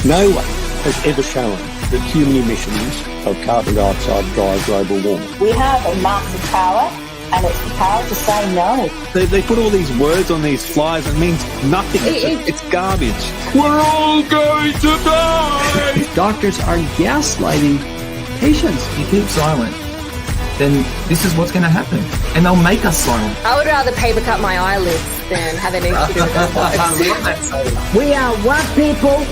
No one has ever shown that human emissions of carbon dioxide drive global warming. We have a massive power, and it's the power to say no. They put all these words on these flyers and it means nothing. It's garbage. We're all going to die! Doctors are gaslighting patients. If you keep silent, then this is what's going to happen. And they'll make us silent. I would rather paper cut my eyelids than have anything to do with that. We are one people,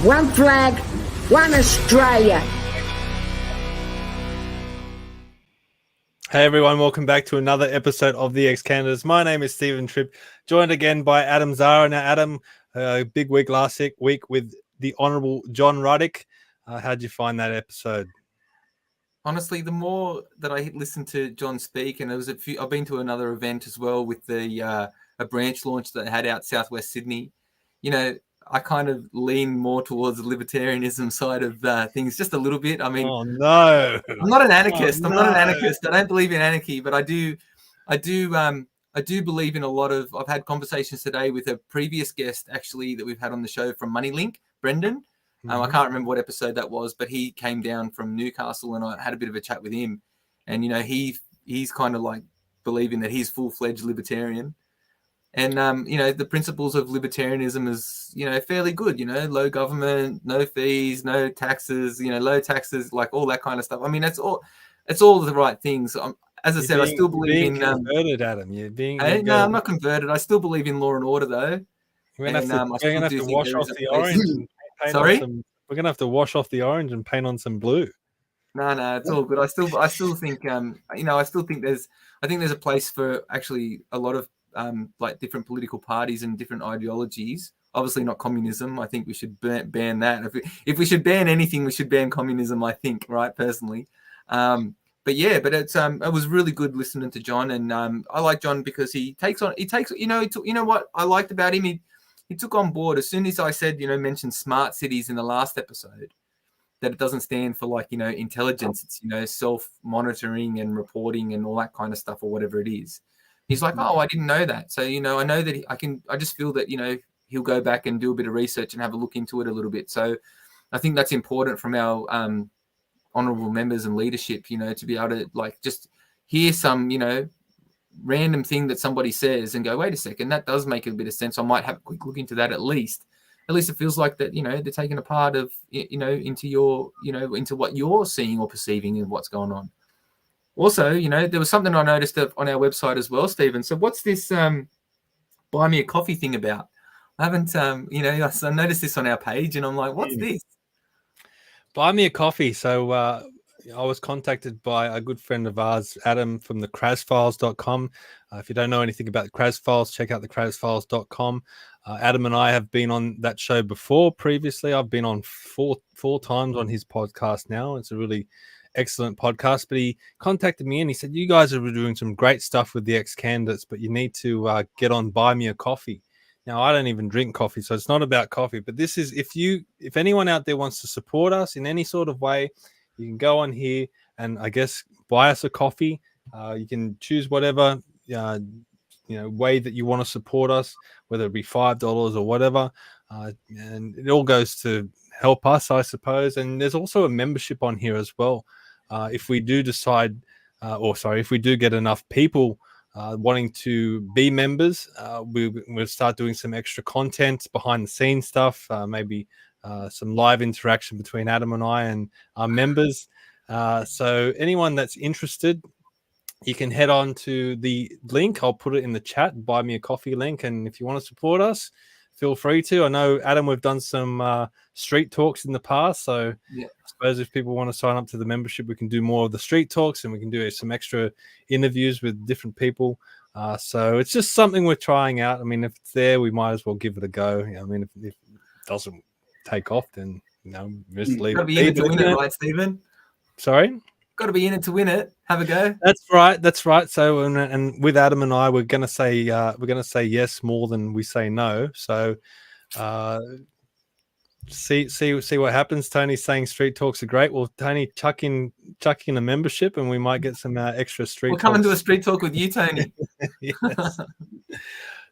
one flag, one Australia. Hey everyone, welcome back to another episode of the ExCandidates. My name is Stephen Tripp, joined again by Adam Zara. Now, Adam, big week last week with the Honourable John Ruddick. How'd you find that episode? Honestly, the more that I listened to John speak, and there was I've been to another event as well with the a branch launch that had out Southwest Sydney. You know, I kind of lean more towards the libertarianism side of things just a little bit. I mean, oh no, I'm not an anarchist. Oh, I'm not an anarchist. I don't believe in anarchy, but I do believe in a lot of. I've had conversations today with a previous guest actually that we've had on the show from Moneylink, Brendan. I can't remember what episode that was, but he came down from Newcastle and I had a bit of a chat with him. And, you know, he's kind of like believing that he's full-fledged libertarian. And, you know, the principles of libertarianism is, you know, fairly good, you know, low government, no fees, no taxes, you know, low taxes, like all that kind of stuff. I mean, it's all the right things. As I said, I still believe in... converted, Adam. No, I'm not converted. I still believe in law and order, though. We're going to have to wash off the orange. Sorry? We're going to have to wash off the orange and paint on some blue. No, it's all good. I still think, you know, I think there's a place for actually a lot of like different political parties and different ideologies. Obviously not communism. I think we should ban that. If we should ban anything, we should ban communism, I think, right, personally. But it was really good listening to John. And I like John because he takes, you know what I liked about him? He took on board as soon as I said, you know, mentioned smart cities in the last episode, that it doesn't stand for like, you know, intelligence. It's, you know, self-monitoring and reporting and all that kind of stuff or whatever it is. He's like, oh, I didn't know that. So, you know, I know that I just feel that, you know, he'll go back and do a bit of research and have a look into it a little bit. So I think that's important from our honourable members and leadership, you know, to be able to like just hear some, you know, random thing that somebody says and go, wait a second, that does make a bit of sense. I might have a quick look into that at least. At least it feels like that, you know, they're taking a part of, you know, into your, you know, into what you're seeing or perceiving and what's going on. Also, you know, there was something I noticed on our website as well, Stephen. So what's this buy me a coffee thing about? I haven't, you know, I noticed this on our page and I'm like, what's this? Buy me a coffee. So I was contacted by a good friend of ours, Adam, from the crasfiles.com. If you don't know anything about the Cras Files, check out the crasfiles.com. Adam and I have been on that show before previously. I've been on four times on his podcast now. It's a really excellent podcast. But he contacted me and he said, you guys are doing some great stuff with the ex-candidates, but you need to get on Buy Me a Coffee. Now, I don't even drink coffee, so it's not about coffee. But this is, if anyone out there wants to support us in any sort of way, you can go on here and I guess buy us a coffee. You can choose whatever way that you want to support us, whether it be $5 or whatever, and it all goes to help us, I suppose. And there's also a membership on here as well. If we do decide, if we do get enough people wanting to be members, we'll start doing some extra content, behind the scenes stuff, maybe some live interaction between Adam and I and our members. So anyone that's interested, you can head on to the link. I'll put it in the chat, buy me a coffee link. And if you want to support us, feel free to. I know, Adam, we've done some street talks in the past. So yeah. I suppose if people want to sign up to the membership, we can do more of the street talks and we can do some extra interviews with different people. So it's just something we're trying out. I mean, if it's there, we might as well give it a go. I mean, if it doesn't take off, then, you know, just leave it. Got to be in it to win it, right, Stephen? Sorry? Got to be in it to win it. Have a go. That's right. So, and with Adam and I, we're gonna say yes more than we say no. So, see what happens. Tony's saying street talks are great. Well, Tony, chuck in a membership, and we might get some extra street. We'll come and do a street talk with you, Tony.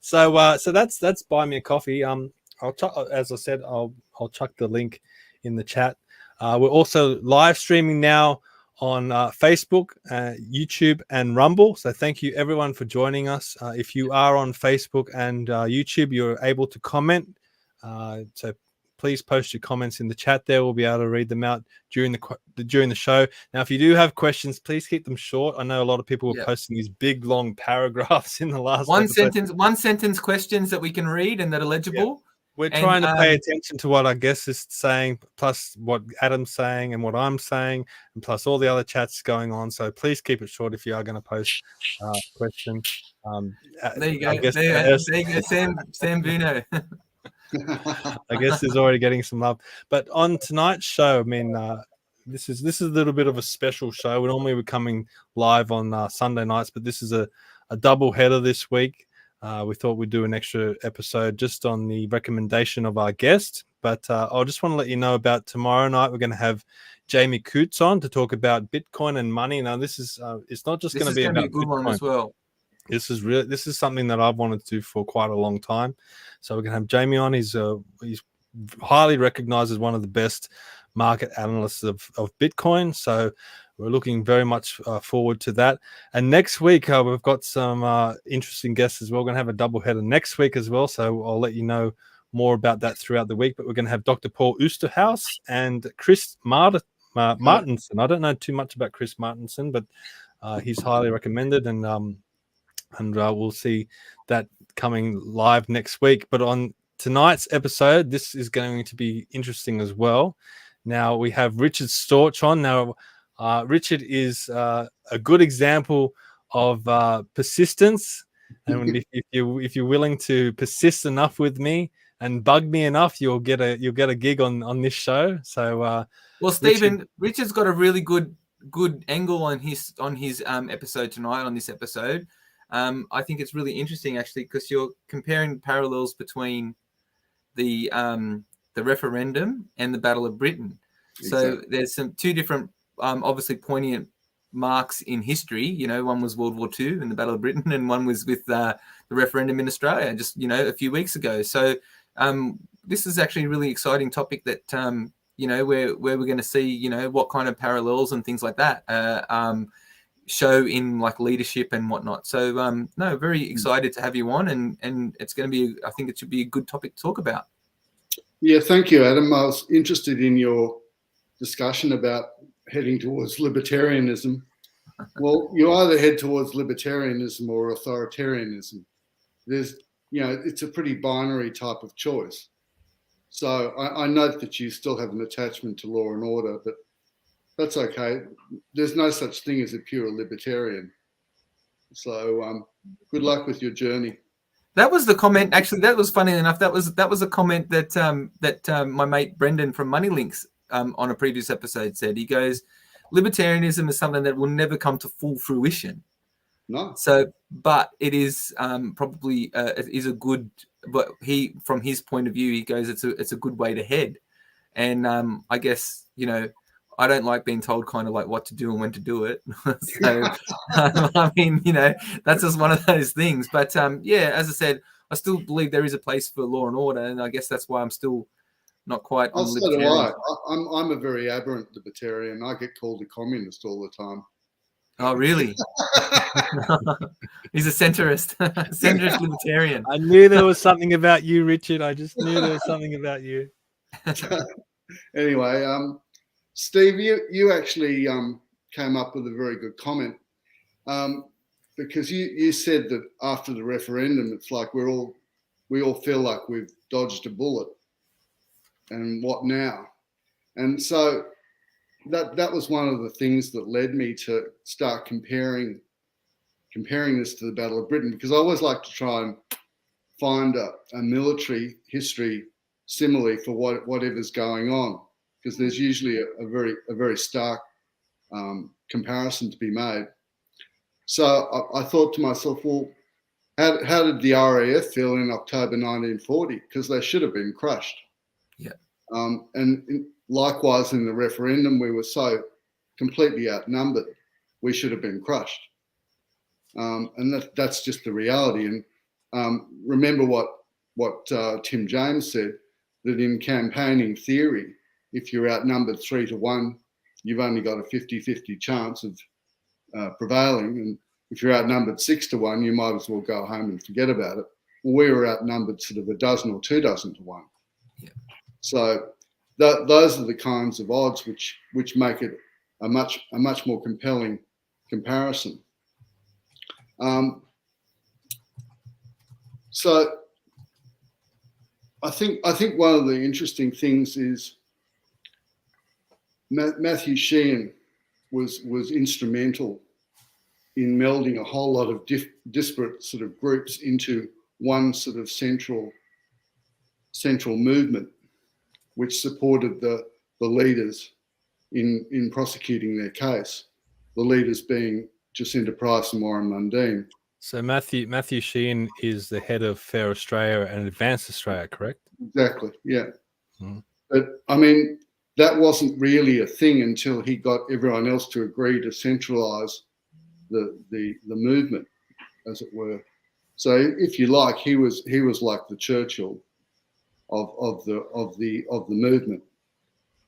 So that's buy me a coffee. As I said, I'll I'll chuck the link in the chat. We're also live streaming now on Facebook, YouTube, and Rumble. So thank you everyone for joining us. If you are on Facebook and YouTube, you're able to comment. So please post your comments in the chat there. We'll be able to read them out during the show. Now, if you do have questions, please keep them short. I know a lot of people were posting these big, long paragraphs in the last one episode. sentence questions that we can read and that are legible. We're trying to pay attention to what our guest is saying, plus what Adam's saying and what I'm saying, and plus all the other chats going on. So please keep it short if you are going to post questions. There you go. There you go. Sam Buno. I guess is already getting some love. But on tonight's show, I mean, this is a little bit of a special show. Normally we're coming live on Sunday nights, but this is a double header this week. We thought we'd do an extra episode just on the recommendation of our guest. But I just want to let you know about tomorrow night. We're going to have Jamie Coots on to talk about Bitcoin and money. Now, this is it's not just going to be about a good Bitcoin. one as well. This is something that I've wanted to do for quite a long time. So we're going to have Jamie on. He's highly recognized as one of the best market analysts of Bitcoin. So we're looking very much forward to that. And next week, we've got some interesting guests as well. We're going to have a double header next week as well. So I'll let you know more about that throughout the week. But we're going to have Dr. Paul Oosterhuis and Chris Martinson. I don't know too much about Chris Martinson, but he's highly recommended. And we'll see that coming live next week. But on tonight's episode, this is going to be interesting as well. Now, we have Richard Storch on. Now, Richard is a good example of persistence. And if you're willing to persist enough with me and bug me enough, you'll get a gig on this show. So, well, Stephen, Richard's got a really good angle on his episode tonight. On this episode, I think it's really interesting actually because you're comparing parallels between the referendum and the Battle of Britain. Exactly. So there's two different, obviously poignant marks in history. You know, one was World War II and the Battle of Britain, and one was with the referendum in Australia just a few weeks ago. So this is actually a really exciting topic that where we're going to see what kind of parallels and things like that show in like leadership and whatnot. So very excited to have you on, and it's going to be, I think it should be a good topic to talk about. Yeah, thank you, Adam. I was interested in your discussion about heading towards libertarianism. Well, you either head towards libertarianism or authoritarianism. There's, it's a pretty binary type of choice. So I note that you still have an attachment to law and order, but that's okay. There's no such thing as a pure libertarian. So good luck with your journey. That was the comment. Actually, that was funny enough. That was a comment that my mate Brendan from Moneylinks on a previous episode said. He goes, libertarianism is something that will never come to full fruition. No. So, but it is probably it is a good. But from his point of view, he goes, it's a good way to head. And I guess I don't like being told kind of like what to do and when to do it. So, I mean, that's just one of those things. But as I said, I still believe there is a place for law and order, and I guess that's why I'm still not quite. So do I. I'm a very aberrant libertarian. I get called a communist all the time. Oh, really? He's a centrist libertarian. I knew there was something about you, Richard. I just knew there was something about you. Anyway, Steve, you actually came up with a very good comment because you said that after the referendum, it's like we all feel like we've dodged a bullet, and what now? And so that was one of the things that led me to start comparing this to the Battle of Britain, because I always like to try and find a military history simile for whatever's going on, because there's usually a very stark comparison to be made. So I thought to myself, well, how did the RAF feel in October 1940? Because they should have been crushed. Yeah. And likewise in the referendum, we were so completely outnumbered, we should have been crushed. And that's just the reality. And remember what Tim James said, that in campaigning theory, if you're outnumbered 3-1, you've only got a 50-50 chance of prevailing. And if you're outnumbered 6-1, you might as well go home and forget about it. Well, we were outnumbered sort of a dozen or 2 dozen to 1. Yeah. So those are the kinds of odds which make it a much more compelling comparison. So I think one of the interesting things is Matthew Sheehan was instrumental in melding a whole lot of disparate sort of groups into one sort of central movement, which supported the leaders in prosecuting their case. The leaders being Jacintaprice and Warrenmundine. So Matthew Sheehan is the head of Fair Australia and Advanced Australia, correct? Exactly, yeah. Mm. But I mean, that wasn't really a thing until he got everyone else to agree to centralise the movement, as it were. So, if you like, he was like the Churchill of the movement.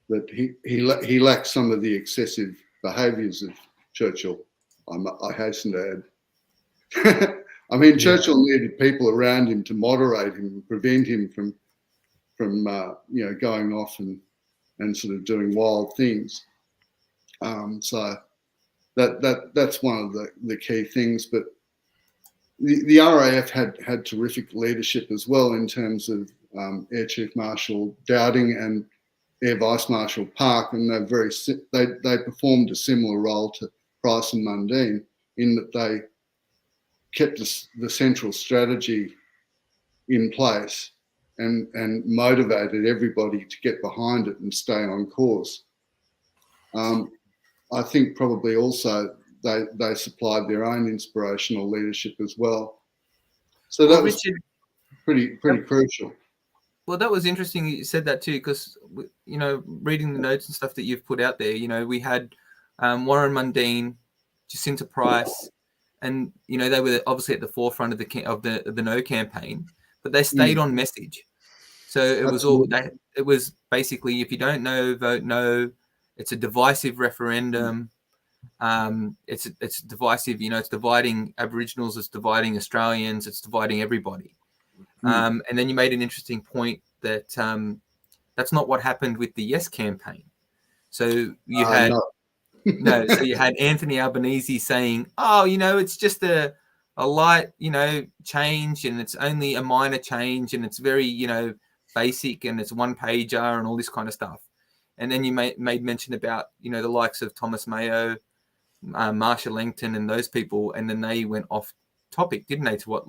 That he lacked some of the excessive behaviours of Churchill. I hasten to add. I mean, Churchill needed people around him to moderate him and prevent him from going off and sort of doing wild things. So that's one of the key things. But the RAF had terrific leadership as well in terms of Air Chief Marshal Dowding and Air Vice Marshal Park, and they performed a similar role to Price and Mundine in that they kept the central strategy in place and motivated everybody to get behind it and stay on course. I think probably also they supplied their own inspirational leadership as well. So that was Richard, pretty crucial. Well, that was interesting you said that too, because, reading the notes and stuff that you've put out there, we had Warrenmundine, Jacintaprice, and they were obviously at the forefront of the No campaign, but they stayed on message. So it was it was basically, if you don't know, vote no. It's a divisive referendum. It's divisive. It's dividing Aboriginals. It's dividing Australians. It's dividing everybody. And then you made an interesting point that that's not what happened with the Yes campaign. So you had. No, so you had Anthony Albanese saying, "Oh, it's just a light, change, and it's only a minor change, and it's very, basic, and it's one pager, and all this kind of stuff." And then you made mention about, the likes of Thomas Mayo, Marsha Langton, and those people, and then they went off topic, didn't they, to what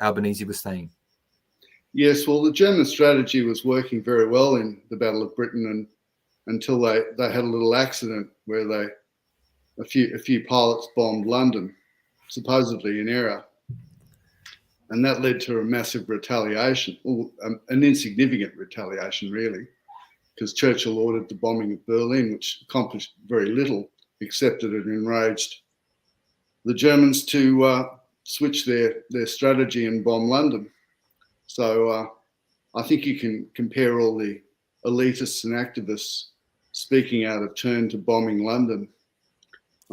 Albanese was saying? Yes, well, the German strategy was working very well in the Battle of Britain, and until they had a little accident where a few pilots bombed London, supposedly in error, and that led to a massive retaliation, an insignificant retaliation really, because Churchill ordered the bombing of Berlin, which accomplished very little, except that it enraged the Germans to switch their strategy and bomb London. So I think you can compare all the elitists and activists speaking out of turn to bombing London.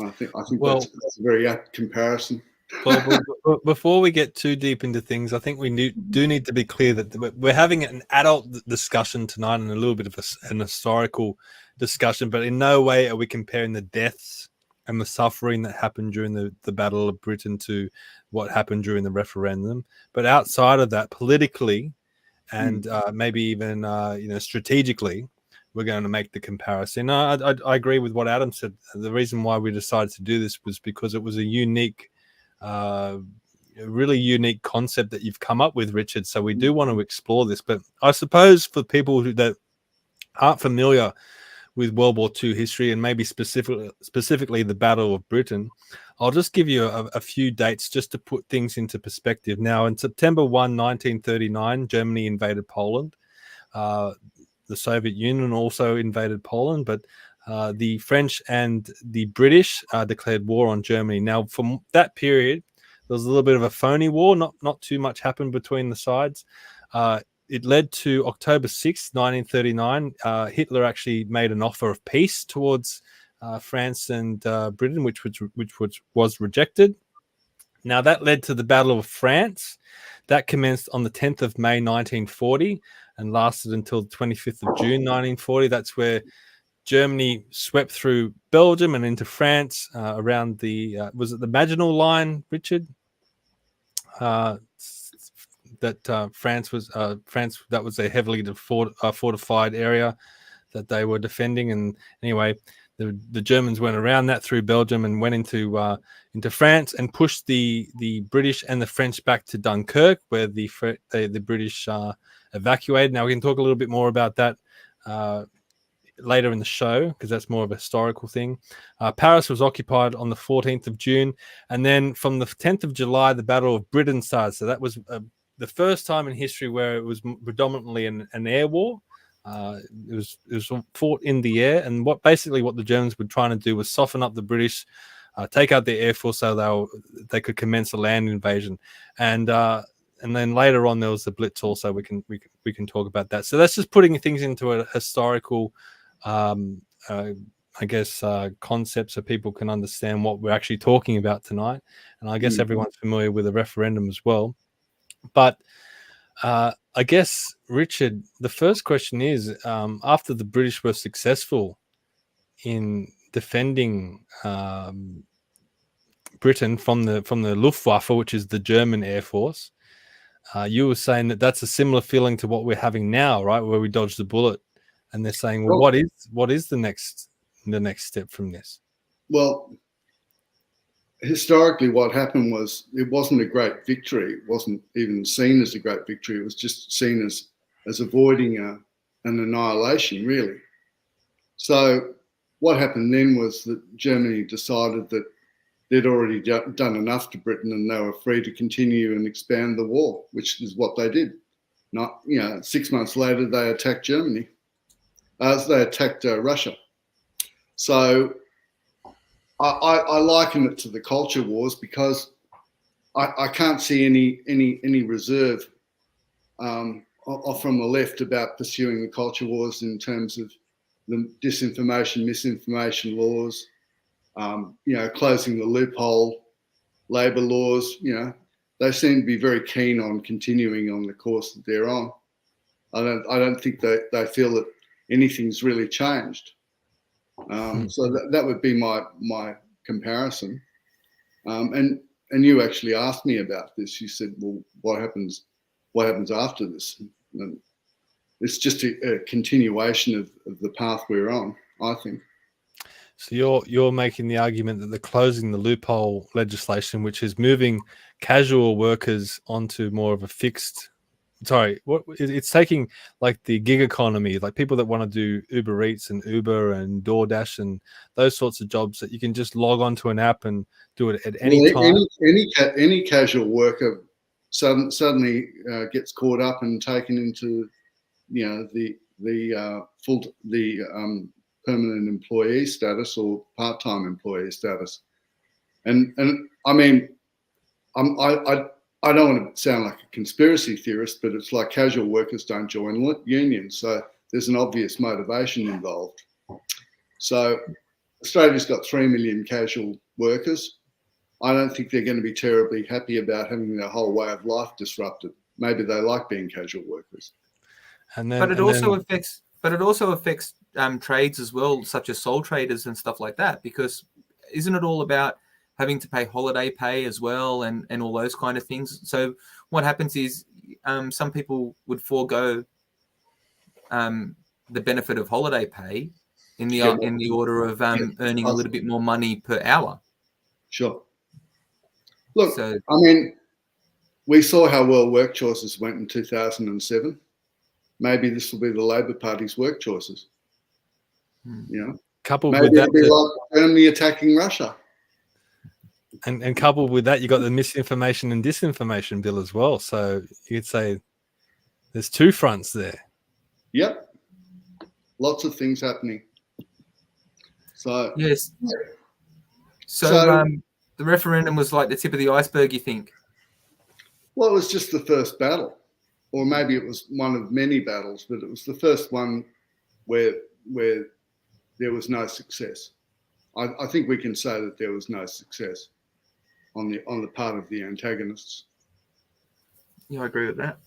I think that's a very apt comparison. Well, before we get too deep into things, I think we do need to be clear that we're having an adult discussion tonight and a little bit of an historical discussion, but in no way are we comparing the deaths and the suffering that happened during the Battle of Britain to what happened during the referendum. But outside of that, politically and maybe even strategically, we're going to make the comparison. I agree with what Adam said. The reason why we decided to do this was because it was a unique, really unique concept that you've come up with, Richard. So we do want to explore this. But I suppose for people that aren't familiar with World War II history and maybe specifically the Battle of Britain, I'll just give you a few dates just to put things into perspective. Now, in September 1, 1939, Germany invaded Poland. The Soviet Union also invaded Poland, but the French and the British declared war on Germany. Now, from that period, there was a little bit of a phony war. Not too much happened between the sides. it led to October 6th, 1939. Hitler actually made an offer of peace towards France and Britain, which was rejected. Now that led to the Battle of France. That commenced on the 10th of May 1940 and lasted until the 25th of June 1940. That's where Germany swept through Belgium and into France around the was it the Maginot Line, Richard? France was that was a heavily fortified area that they were defending. And anyway, the Germans went around that through Belgium and went into France and pushed the British and the French back to Dunkirk, where the British evacuated. Now we can talk a little bit more about that later in the show, because that's more of a historical thing. Paris was occupied on the 14th of June, and then from the 10th of July, the Battle of Britain started. So that was the first time in history where it was predominantly an air war. It was fought in the air, and what the Germans were trying to do was soften up the British, take out their air force so they could commence a land invasion. And then later on there was the Blitz also. We can talk about that. So that's just putting things into a historical concept so people can understand what we're actually talking about tonight. And I guess everyone's familiar with the referendum as well. But I guess, Richard, the first question is, after the British were successful in defending Britain from the Luftwaffe, which is the German Air Force, you were saying that that's a similar feeling to what we're having now, right, where we dodged the bullet. And they're saying, well, what is the next step from this? Well, historically, what happened was it wasn't a great victory. It wasn't even seen as a great victory. It was just seen as avoiding an annihilation, really. So what happened then was that Germany decided that they'd already done enough to Britain and they were free to continue and expand the war, which is what they did. 6 months later, they attacked Germany. They attacked Russia. So I liken it to the culture wars because I can't see any reserve from the left about pursuing the culture wars in terms of the disinformation, misinformation laws, closing the loophole, labour laws. They seem to be very keen on continuing on the course that they're on. I don't think they feel that anything's really changed. So that would be my comparison. And you actually asked me about this. You said, well, what happens after this? And it's just a continuation of the path we're on, I think. So you're making the argument that the closing the loophole legislation, which is moving casual workers onto more of a fixed, it's taking like the gig economy, like people that want to do Uber Eats and Uber and DoorDash and those sorts of jobs that you can just log onto an app and do it at any time. Any casual worker suddenly gets caught up and taken into the permanent employee status or part-time employee status, and I mean, I don't want to sound like a conspiracy theorist, but it's like casual workers don't join unions, so there's an obvious motivation involved. So Australia's got 3 million casual workers. I don't think they're going to be terribly happy about having their whole way of life disrupted. Maybe they like being casual workers. But it also affects trades as well, such as sole traders and stuff like that, because isn't it all about having to pay holiday pay as well and all those kind of things? So what happens is some people would forego the benefit of holiday pay in the order of earning a little bit more money per hour. Sure. Look, I mean, we saw how well work choices went in 2007. Maybe this will be the Labor Party's work choices. Coupled maybe with that, it'll be like Germany attacking Russia. And coupled with that, you got the misinformation and disinformation bill as well. So you could say there's two fronts there. Yep. Lots of things happening. So yes. So the referendum was like the tip of the iceberg, you think? Well, it was just the first battle. or maybe it was one of many battles, but it was the first one where there was no success. I think we can say that there was no success on the part of the antagonists. Yeah, I agree with that.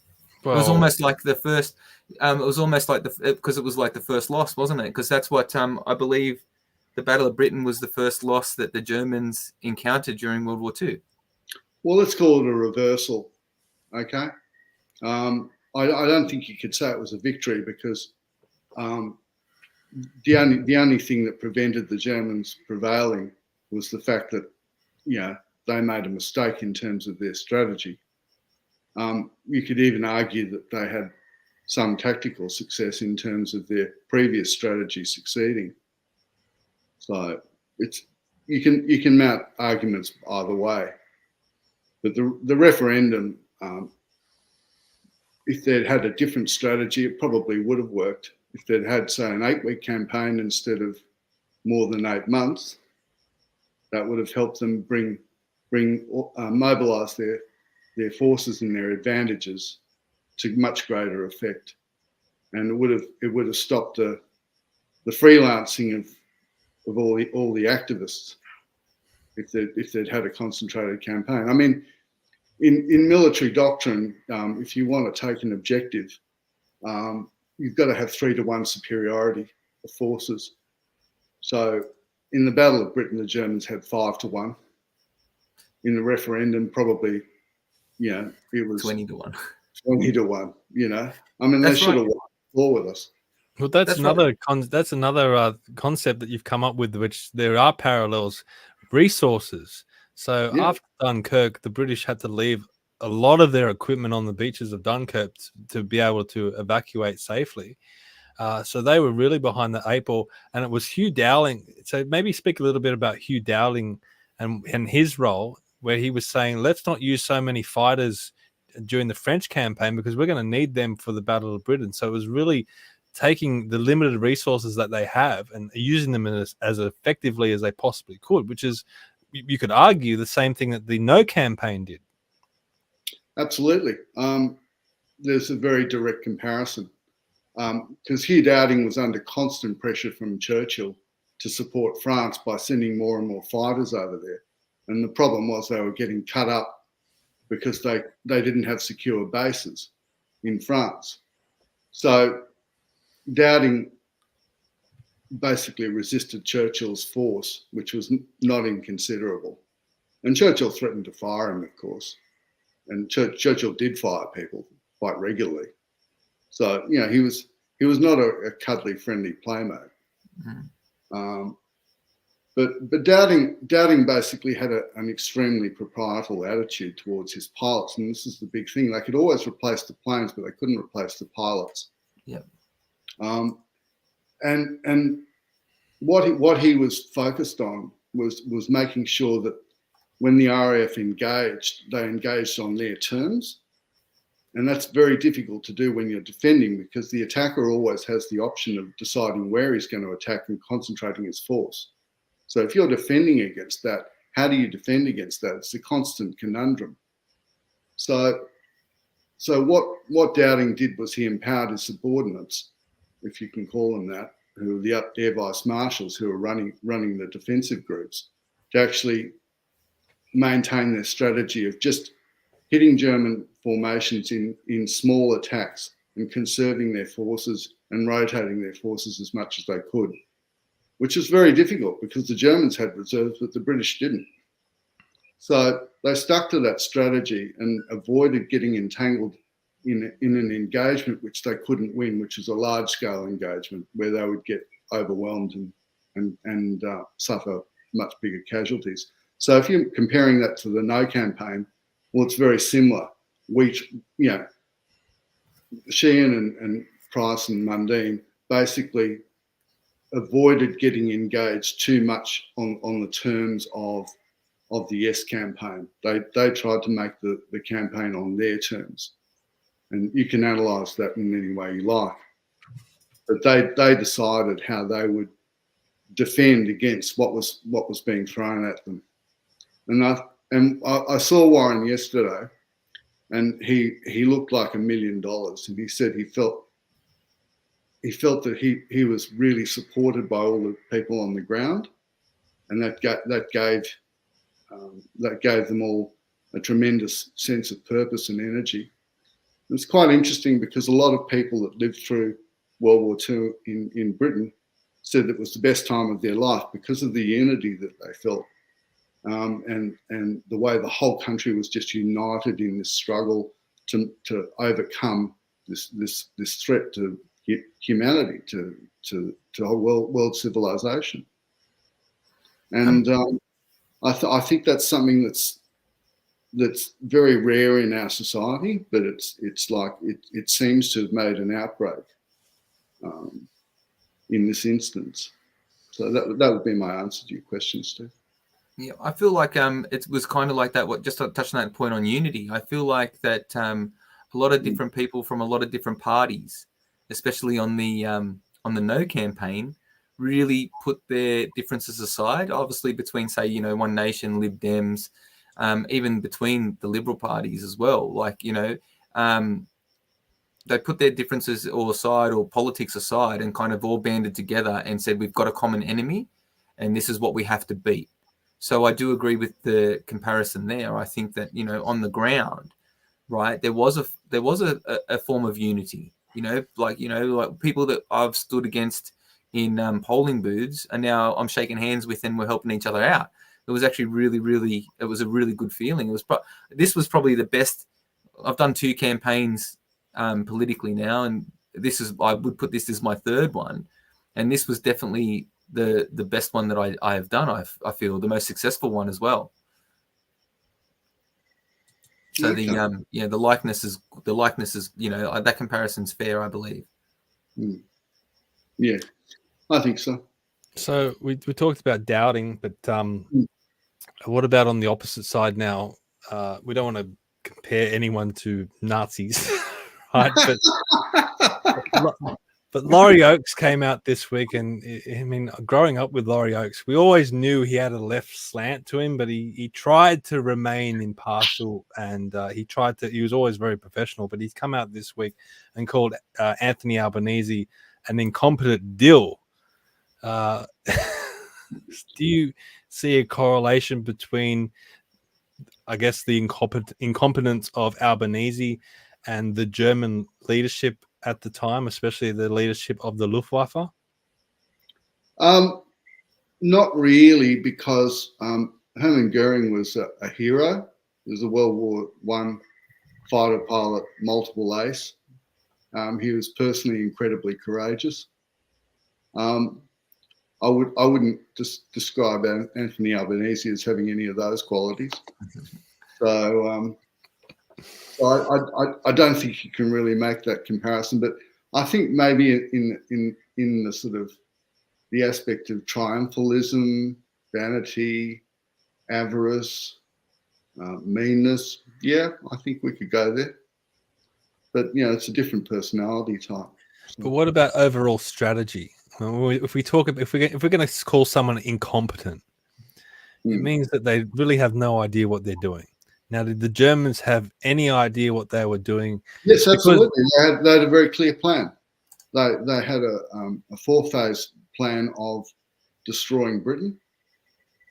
Well, it was almost like the first. It was almost like because it was like the first loss, wasn't it? Because that's what I believe. The Battle of Britain was the first loss that the Germans encountered during World War II. Well, let's call it a reversal. Okay. I don't think you could say it was a victory because the only thing that prevented the Germans prevailing was the fact that they made a mistake in terms of their strategy. You could even argue that they had some tactical success in terms of their previous strategy succeeding. So you can mount arguments either way. But the referendum, if they'd had a different strategy, it probably would have worked. If they'd had, say, an 8-week campaign instead of more than 8 months, that would have helped them mobilise their forces and their advantages to much greater effect, and it would have stopped the freelancing of all the activists if they'd had a concentrated campaign. I mean, in military doctrine, if you want to take an objective, you've got to have 3-to-1 superiority of forces. So in the Battle of Britain, the Germans had 5-to-1. In the referendum, probably, it was 20-to-1. 20-to-1. I mean, they should have won the war with us. Well, that's another concept that you've come up with, which there are parallels. Resources. So after Dunkirk, the British had to leave a lot of their equipment on the beaches of Dunkirk to be able to evacuate safely. So they were really behind the 8 ball, and it was Hugh Dowling. So maybe speak a little bit about Hugh Dowling and his role, where he was saying, let's not use so many fighters during the French campaign because we're going to need them for the Battle of Britain. So it was really taking the limited resources that they have and using them as effectively as they possibly could, which is, you could argue, the same thing that the No campaign did. Absolutely. There's a very direct comparison because Hugh Dowding was under constant pressure from Churchill to support France by sending more and more fighters over there. And the problem was they were getting cut up because they didn't have secure bases in France. So Dowding basically resisted Churchill's force, which was not inconsiderable. And Churchill threatened to fire him, of course. And Churchill did fire people quite regularly. So, he was not a cuddly, friendly playmate. Mm-hmm. But Dowding basically had an extremely proprietorial attitude towards his pilots, and this is the big thing. They could always replace the planes, but they couldn't replace the pilots. Yeah. And what he was focused on was making sure that when the RAF engaged, they engaged on their terms. And that's very difficult to do when you're defending, because the attacker always has the option of deciding where he's going to attack and concentrating his force. So if you're defending against that, how do you defend against that? It's a constant conundrum. So what Dowding did was he empowered his subordinates, if you can call them that, who are the air vice marshals who are running the defensive groups, to actually maintain their strategy of just hitting German formations in small attacks and conserving their forces and rotating their forces as much as they could, which is very difficult because the Germans had reserves, but the British didn't. So they stuck to that strategy and avoided getting entangled in an engagement which they couldn't win, which is a large-scale engagement where they would get overwhelmed and suffer much bigger casualties. So if you're comparing that to the No campaign, well, it's very similar. Sheehan and Price and Mundine basically avoided getting engaged too much on the terms of the Yes campaign. They tried to make the campaign on their terms. And you can analyse that in any way you like. But they decided how they would defend against what was being thrown at them. And I saw Warren yesterday, and he looked like $1 million. And he said he felt that he was really supported by all the people on the ground, and that gave them all a tremendous sense of purpose and energy. It's quite interesting because a lot of people that lived through World War II in Britain said it was the best time of their life because of the unity that they felt, and the way the whole country was just united in this struggle to overcome this threat to humanity, to world civilization. And I think that's something that's very rare in our society, but it's like it seems to have made an outbreak in this instance. So that would be my answer to your question, Steve. Yeah, I feel like it was kind of like that. Just to touch on that point on unity, I feel like that a lot of different people from a lot of different parties, especially on the No campaign, really put their differences aside. Obviously, between, say, One Nation, Lib Dems, even between the Liberal parties as well. Like, they put their differences all aside, or politics aside, and kind of all banded together and said, we've got a common enemy and this is what we have to beat. So I do agree with the comparison there. I think that, on the ground, right, there was a form of unity, like people that I've stood against in polling booths, and now I'm shaking hands with and we're helping each other out. It was actually really, it was a really good feeling. This was probably the best. I've done 2 campaigns politically now, and I would put this as my 3rd one, and this was definitely the best one that I have done. I feel the most successful one as well. So okay. The likeness is that comparison's fair, I believe. Yeah, I think so. So we talked about doubting, but what about on the opposite side now? We don't want to compare anyone to Nazis, right? But Laurie Oakes came out this week, and I mean, growing up with Laurie Oakes, we always knew he had a left slant to him, but he tried to remain impartial, and he was always very professional. But he's come out this week and called Anthony Albanese an incompetent dill. Do you see a correlation between, I guess, the incompetence of Albanese and the German leadership at the time, especially the leadership of the Luftwaffe? Not really, because Hermann-Goering was a hero. He was a World War I fighter pilot, multiple ace. He was personally incredibly courageous. I wouldn't just describe Anthony Albanese as having any of those qualities. So I don't think you can really make that comparison. But I think maybe in the sort of the aspect of triumphalism, vanity, avarice, meanness, yeah, I think we could go there. But it's a different personality type. So. But what about overall strategy? If we're going to call someone incompetent, it means that they really have no idea what they're doing. Now, did the Germans have any idea what they were doing? Yes, absolutely. They had a very clear plan. They had a 4-phase plan of destroying Britain.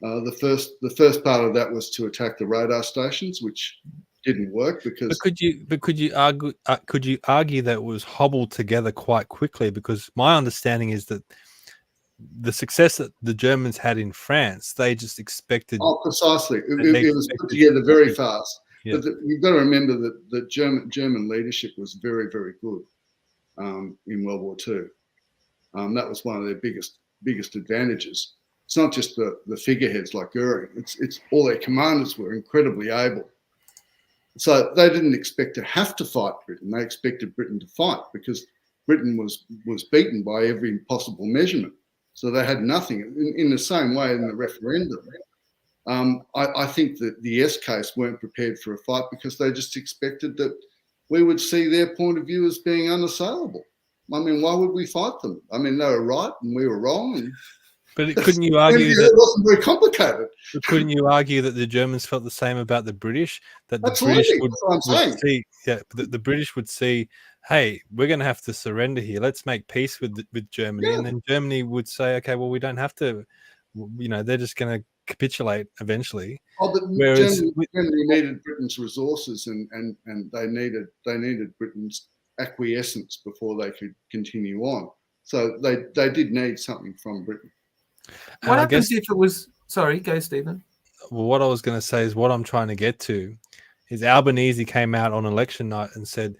The first part of that was to attack the radar stations, which didn't work because. But could you argue that it was hobbled together quite quickly? Because my understanding is that the success that the Germans had in France, they just expected. Oh, precisely. It was put together very fast. Yeah. But you've got to remember that the German leadership was very, very good in World War II. That was one of their biggest advantages. It's not just the figureheads like Goering. It's all their commanders were incredibly able. So they didn't expect to have to fight Britain. They expected Britain to fight because Britain was beaten by every possible measurement. So they had nothing. In the same way in the referendum, I think that the yes case weren't prepared for a fight because they just expected that we would see their point of view as being unassailable. I mean, why would we fight them? I mean, they were right and we were wrong. But couldn't you argue it that wasn't very complicated? couldn't you argue that the Germans felt the same about the British? That the Absolutely, British would that's what I'm saying. see, the British would see, hey, we're going to have to surrender here. Let's make peace with Germany, Yeah. and then Germany would say, okay, well, we don't have to. You know, they're just going to capitulate eventually. Oh, but Whereas Germany needed Britain's resources, and they needed Britain's acquiescence before they could continue on. So they did need something from Britain. What happens if it was? Sorry, go, Stephen. Well, what I was going to say is what I'm trying to get to is Albanese came out on election night and said,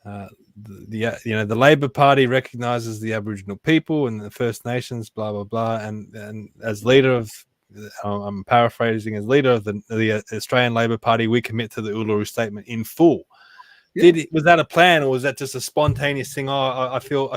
the Labor Party recognises the Aboriginal people and the First Nations, blah blah blah, and as leader of, I'm paraphrasing, as leader of the Australian Labor Party, we commit to the Uluru Statement in full. Yeah. Was that a plan, or was that just a spontaneous thing? Oh, I feel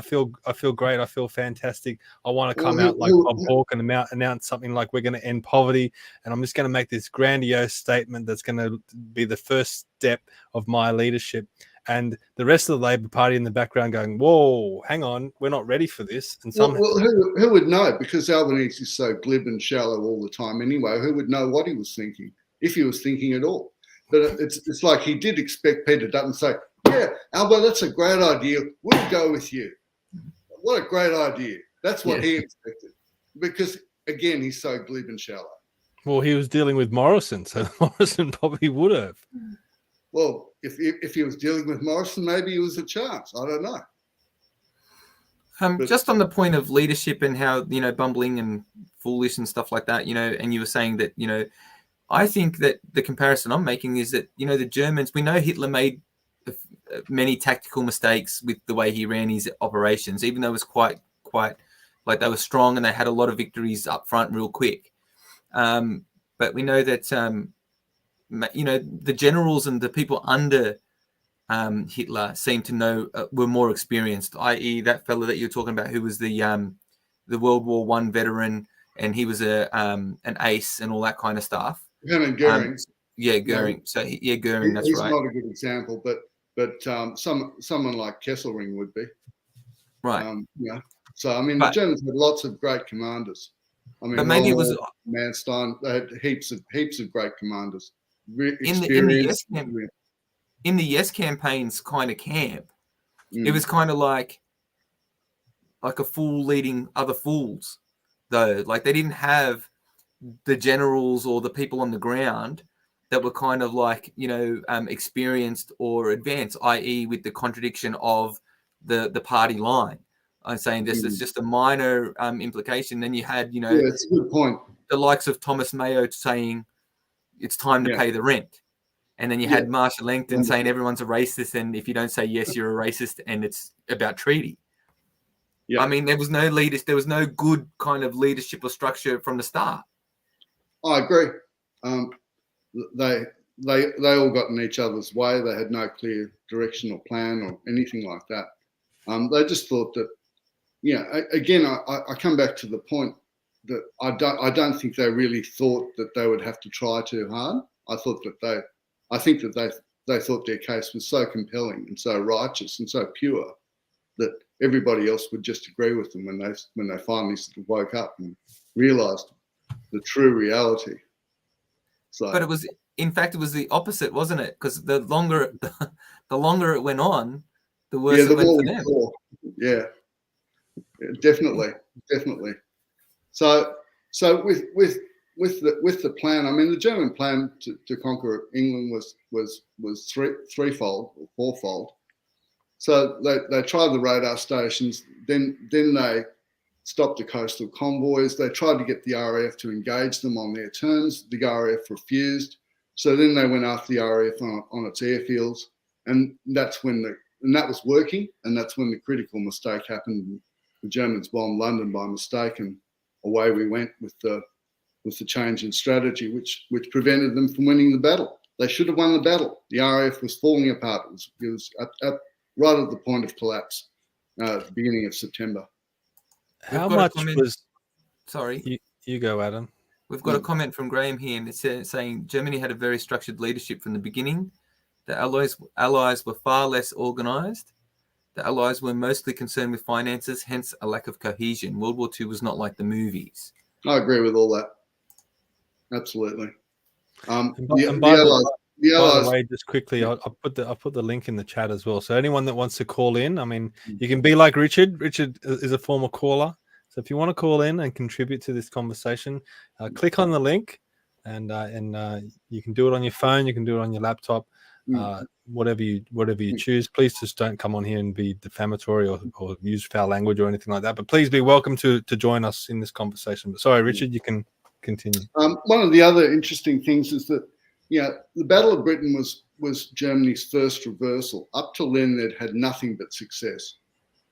great. I feel fantastic. I want to come out like Bob Hawke and announce something like we're going to end poverty, and I'm just going to make this grandiose statement that's going to be the first step of my leadership. And the rest of the Labor Party in the background going, "Whoa, hang on, we're not ready for this." And who would know? Because Albanese is so glib and shallow all the time anyway. Who would know what he was thinking, if he was thinking at all? But it's like he did expect Peter Dutton to say, yeah, Albo, that's a great idea. We'll go with you. What a great idea. That's what he expected. Because, again, he's so glib and shallow. Well, he was dealing with Morrison, so Morrison probably would have. Well, if he was dealing with Morrison, maybe it was a chance. I don't know. Just on the point of leadership and how, bumbling and foolish and stuff like that, and you were saying that, I think that the comparison I'm making is that, the Germans, we know Hitler made many tactical mistakes with the way he ran his operations, even though it was quite like they were strong and they had a lot of victories up front real quick. But we know that, the generals and the people under Hitler seem to know, were more experienced, i.e. that fellow that you're talking about who was the World War I veteran, and he was an ace and all that kind of stuff. Goering. Goering. So Goering. That's he's right. He's not a good example, but someone like Kesselring would be. Right. So I mean, the Germans had lots of great commanders. I mean, but maybe it was Manstein. They had heaps of great commanders. In the Yes campaign's kind of camp. It was kind of like a fool leading other fools, though. Like they didn't have the generals or the people on the ground that were kind of like, experienced or advanced, i.e. with the contradiction of the party line. I'm saying this is just a minor implication. Then you had, it's a good point. The likes of Thomas Mayo saying it's time to pay the rent. And then you had Marshall Langton saying everyone's a racist, and if you don't say yes, you're a racist, and it's about treaty. Yeah. I mean, there was no leaders, there was no good kind of leadership or structure from the start. I agree. They all got in each other's way. They had no clear direction or plan or anything like that. They just thought that, again, I come back to the point that I don't think they really thought that they would have to try too hard. I think that they thought their case was so compelling and so righteous and so pure that everybody else would just agree with them when they finally sort of woke up and realised the true reality. So, but it was the opposite, wasn't it? Because the longer it went on, the worse it went for them. Yeah, definitely. So with the plan, I mean, the German plan to conquer England was threefold or fourfold. So they tried the radar stations, then they stopped the coastal convoys. They tried to get the RAF to engage them on their terms. The RAF refused. So then they went after the RAF on its airfields, and that was working. And that's when the critical mistake happened. The Germans bombed London by mistake, and away we went with the change in strategy, which prevented them from winning the battle. They should have won the battle. The RAF was falling apart. It was right at the point of collapse at the beginning of September. How much was... Sorry. You go, Adam. We've got a comment from Graham here, and it's saying Germany had a very structured leadership from the beginning. The Allies were far less organised. The Allies were mostly concerned with finances, hence a lack of cohesion. World War II was not like the movies. I agree with all that. Absolutely. By the way, just quickly, I'll put the link in the chat as well. So anyone that wants to call in, I mean, you can be like Richard. Richard is a former caller. So if you want to call in and contribute to this conversation, click on the link, and you can do it on your phone. You can do it on your laptop. Whatever you choose. Please just don't come on here and be defamatory or use foul language or anything like that. But please be welcome to join us in this conversation. But sorry, Richard, you can continue. One of the other interesting things is that, the Battle of Britain was Germany's first reversal. Up till then, they'd had nothing but success.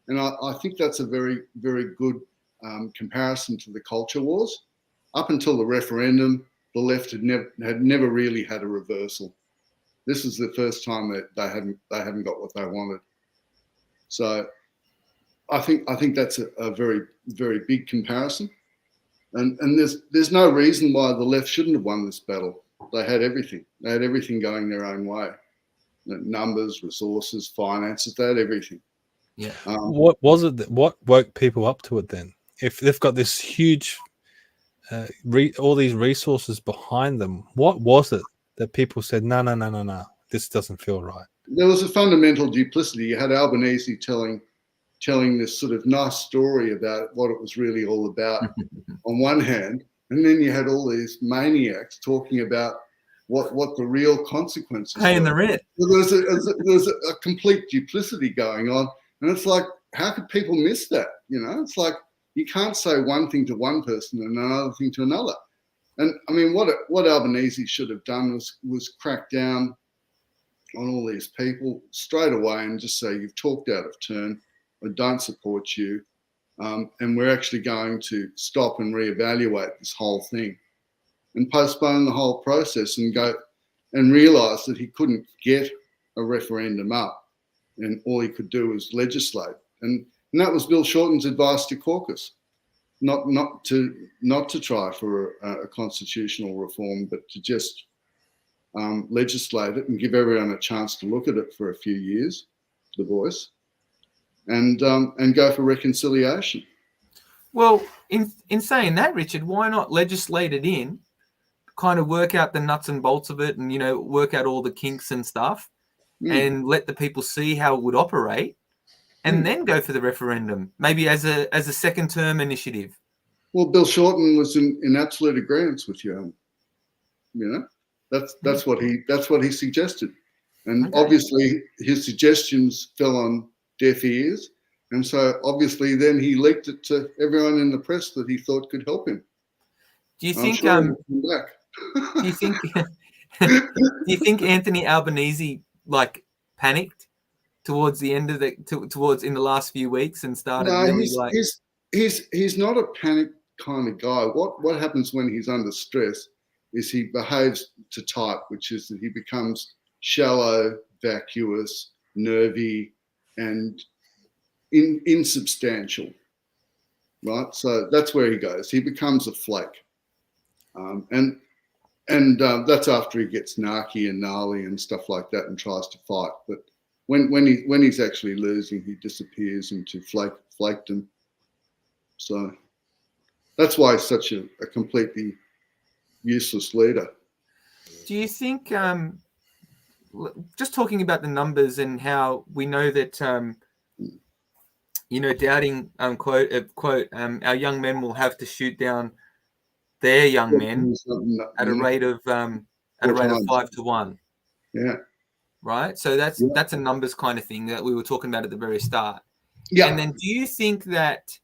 And I think that's a very, very good comparison to the culture wars. Up until the referendum, the left had never really had a reversal. This is the first time that they hadn't got what they wanted. So I think that's a very, very big comparison. And there's no reason why the left shouldn't have won this battle. They had everything. They had everything going their own way. Numbers, resources, finances, they had everything. Yeah. What was it what woke people up to it then? If they've got this huge, all these resources behind them, what was it that people said, no, this doesn't feel right? There was a fundamental duplicity. You had Albanese telling this sort of nice story about what it was really all about on one hand, and then you had all these maniacs talking about what the real consequences paying were. the rent. There's a complete duplicity going on, and it's like, how could people miss that? It's like you can't say one thing to one person and another thing to another. And I mean, what Albanese should have done was crack down on all these people straight away and just say, you've talked out of turn, I don't support you, and we're actually going to stop and reevaluate this whole thing and postpone the whole process and go and realise that he couldn't get a referendum up and all he could do was legislate. And that was Bill Shorten's advice to caucus, not to try for a constitutional reform, but to just legislate it and give everyone a chance to look at it for a few years, the voice, and go for reconciliation. Well, in saying that, Richard, why not legislate it in, kind of work out the nuts and bolts of it, and work out all the kinks and stuff, and let the people see how it would operate, and then go for the referendum, maybe as a second term initiative. Well, Bill Shorten was in absolute agreement with you. That's what he suggested, and obviously his suggestions fell on deaf ears, and so obviously then he leaked it to everyone in the press that he thought could help him. Do you think? Do you think Anthony Albanese panicked towards the end of in the last few weeks and started? No, he's not a panic kind of guy. What happens when he's under stress is he behaves to type, which is that he becomes shallow, vacuous, nervy, and insubstantial, right? So that's where he goes. He becomes a flake, and that's after he gets narky and gnarly and stuff like that and tries to fight. But when he's actually losing, he disappears into flakedom. So that's why he's such a completely useless leader. Do you think, just talking about the numbers and how we know that, Dowding, quote, our young men will have to shoot down their young men at a rate of 5 to 1. Yeah. Right. So that's a numbers kind of thing that we were talking about at the very start. Yeah. And then do you think that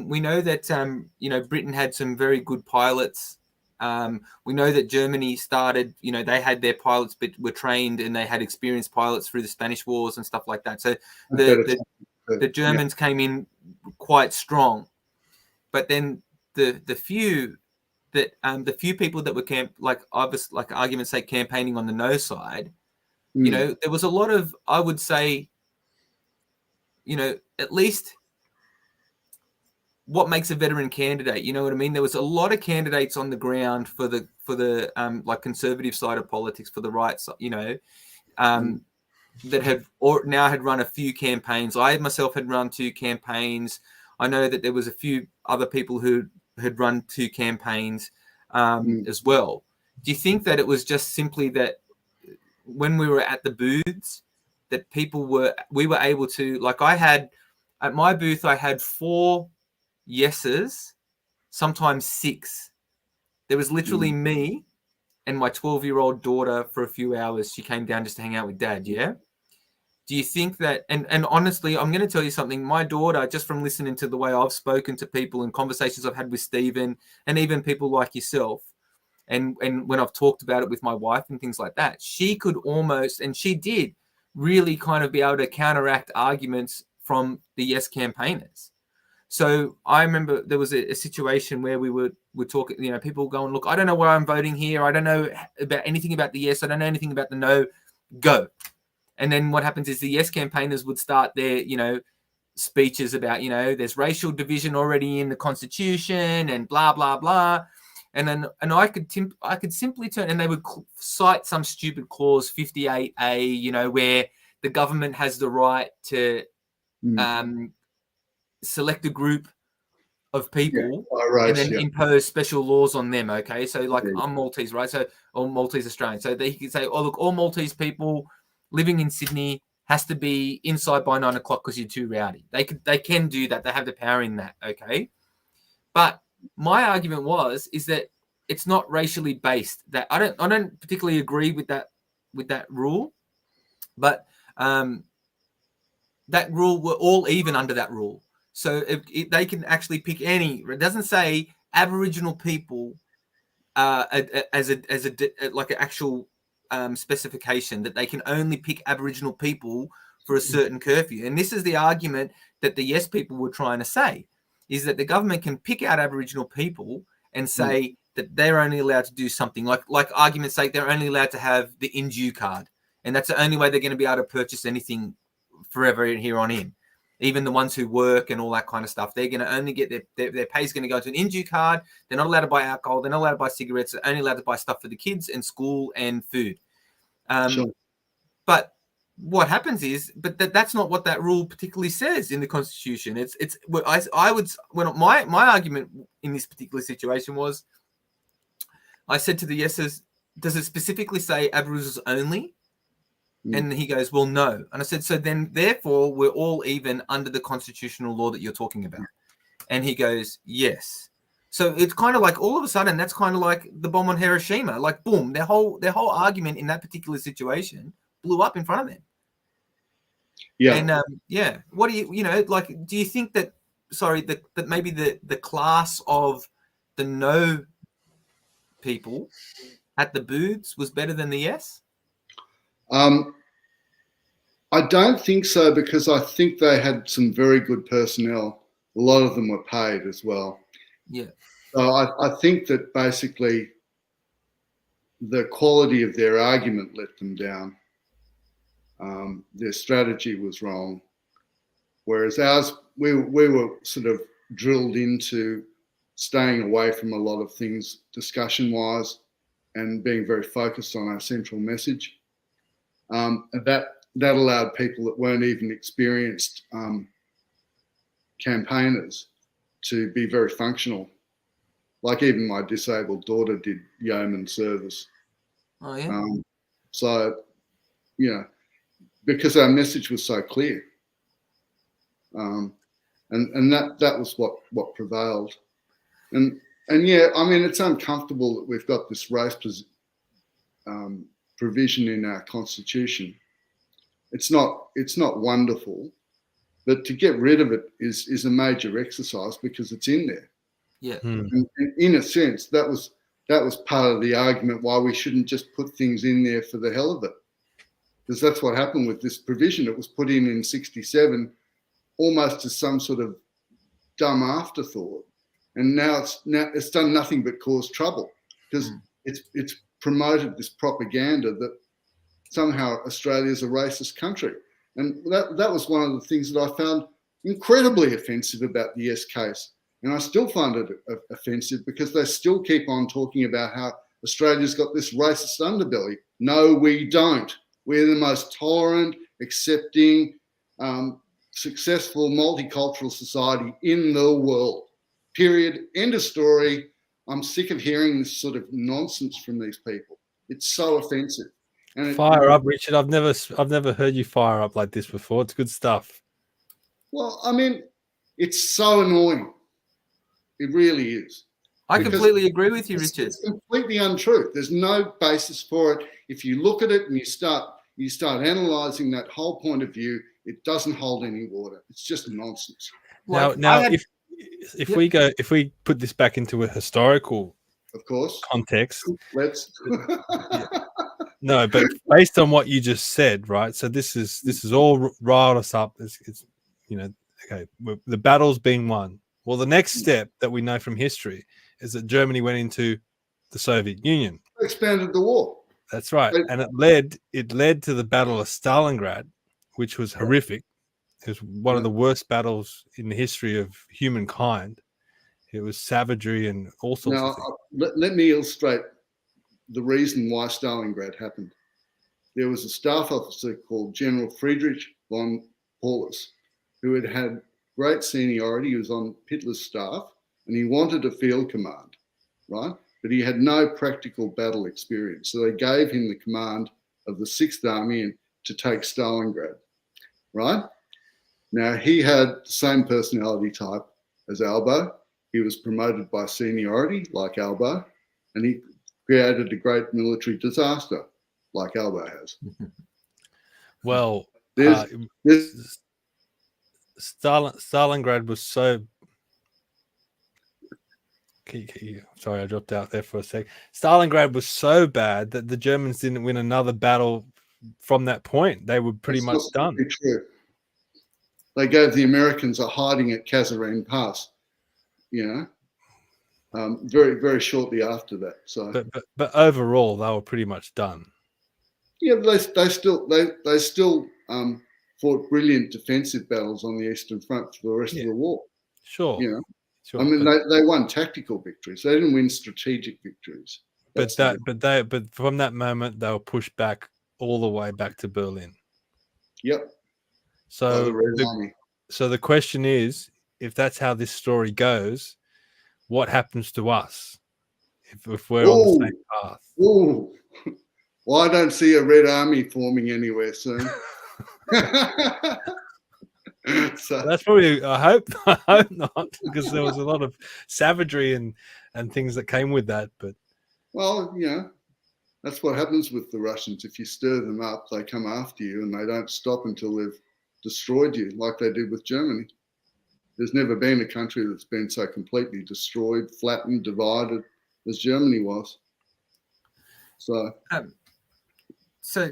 we know that Britain had some very good pilots. We know that Germany started, they had their pilots but were trained and they had experienced pilots through the Spanish Wars and stuff like that. So the Germans came in quite strong, but then the few people that were argument's sake campaigning on the no side, there was a lot of, I would say, at least what makes a veteran candidate, you know what I mean? There was a lot of candidates on the ground for the conservative side of politics, for the right side, that had run a few campaigns. I myself had run 2 campaigns. I know that there was a few other people who had run 2 campaigns as well. Do you think that it was just simply that when we were at the booths, that we were able to, like, I had at my booth, I had 4 yeses, sometimes 6. There was literally me and my 12-year-old daughter for a few hours. She came down just to hang out with Dad. Yeah. Do you think that, and honestly, I'm going to tell you something, my daughter, just from listening to the way I've spoken to people and conversations I've had with Stephen and even people like yourself, and when I've talked about it with my wife and things like that, she could almost, and she did really kind of be able to counteract arguments from the yes campaigners. So I remember there was a situation where we were talking, you know, people going, look, I don't know where I'm voting here. I don't know about anything about the yes. I don't know anything about the no. Go. And then what happens is the yes campaigners would start their, you know, speeches about, you know, there's racial division already in the Constitution and blah, blah, blah. And I could simply turn, and they would cite some stupid clause 58A, you know, where the government has the right to select a group of people and then impose special laws on them. Okay. So like I'm Maltese, right? So all Maltese Australian. So they could say, oh, look, all Maltese people living in Sydney has to be inside by 9 o'clock because you're too rowdy. They can do that. They have the power in that. Okay. But my argument is that it's not racially based. That I don't particularly agree with that rule, but that rule, we're all even under that rule. So if they can actually pick any. It doesn't say Aboriginal people as like an actual specification that they can only pick Aboriginal people for a certain curfew. And this is the argument that the yes people were trying to say, is that the government can pick out Aboriginal people and say that they're only allowed to do something, like argument's sake, they're only allowed to have the in-due card. And that's the only way they're going to be able to purchase anything forever here on in. Even the ones who work and all that kind of stuff, they're going to only get their pay is going to go to an in-due card. They're not allowed to buy alcohol. They're not allowed to buy cigarettes. They're only allowed to buy stuff for the kids and school and food. Sure. But what happens is, that's not what that rule particularly says in the Constitution. My argument in this particular situation was, I said to the yeses, does it specifically say Aboriginals only? And he goes, well, no. And I said, so then therefore we're all even under the constitutional law that you're talking about. And he goes, yes. So it's kind of like all of a sudden, that's kind of like the bomb on Hiroshima. Like, boom, their whole argument in that particular situation blew up in front of them. Yeah. And what do you know, like, do you think that, that maybe the class of the no people at the booths was better than the yes? I don't think so, because I think they had some very good personnel. A lot of them were paid as well. Yeah. So I think that basically the quality of their argument let them down. Their strategy was wrong. Whereas ours, we were sort of drilled into staying away from a lot of things discussion-wise and being very focused on our central message. And that allowed people that weren't even experienced campaigners to be very functional. Like even my disabled daughter did yeoman service. Oh, yeah. So, you know, because our message was so clear. And that was what prevailed. And yeah, I mean, it's uncomfortable that we've got this race provision in our Constitution. It's not wonderful, but to get rid of it is a major exercise because it's in there. Yeah. And in a sense, that was part of the argument why we shouldn't just put things in there for the hell of it, because that's what happened with this provision. It was put in 67, almost as some sort of dumb afterthought, and now it's done nothing but cause trouble because it's promoted this propaganda that somehow Australia is a racist country. And that was one of the things that I found incredibly offensive about the yes case. And I still find it offensive because they still keep on talking about how Australia's got this racist underbelly. No, we don't. We're the most tolerant, accepting, successful multicultural society in the world. Period. End of story. I'm sick of hearing this sort of nonsense from these people. It's so offensive. And fire up, Richard. I've never heard you fire up like this before. It's good stuff. Well, I mean, it's so annoying. It really is. I completely agree with you, Richard. It's completely untrue. There's no basis for it. If you look at it and you start analysing that whole point of view, it doesn't hold any water. It's just nonsense. Now, if we put this back into a historical, of course, context, let's. No, but based on what you just said, right? So this is all riled us up. It's okay. The battle's been won. Well, the next step that we know from history is that Germany went into the Soviet Union. Expanded the war. That's right, and it led to the Battle of Stalingrad, which was horrific. It was one of the worst battles in the history of humankind. It was savagery and all sorts of things. Let me illustrate the reason why Stalingrad happened. There was a staff officer called General Friedrich von Paulus, who had great seniority. He was on Hitler's staff, and he wanted a field command, right? But he had no practical battle experience. So they gave him the command of the 6th Army and to take Stalingrad, right? Now, he had the same personality type as Albo. He was promoted by seniority, like Albo, and he created a great military disaster, like Albo has. Well, Stalingrad was so... Sorry, I dropped out there for a sec. Stalingrad was so bad that the Germans didn't win another battle from that point. They were pretty much done. True. They gave the Americans a hiding at Kasserine Pass, very, very shortly after that. So, but overall, they were pretty much done. Yeah, they still fought brilliant defensive battles on the Eastern Front for the rest of the war. Sure. Sure, I mean, they won tactical victories. They didn't win strategic victories. But from that moment, they were pushed back all the way back to Berlin. Yep. So the question is, if that's how this story goes, what happens to us if we're on the same path? Ooh. Well, I don't see a Red Army forming anywhere soon. So that's probably, I hope not, because there was a lot of savagery and things that came with that. But well, that's what happens with the Russians. If you stir them up, they come after you, and they don't stop until they've destroyed you, like they did with Germany. There's never been a country that's been so completely destroyed, flattened, divided as Germany was.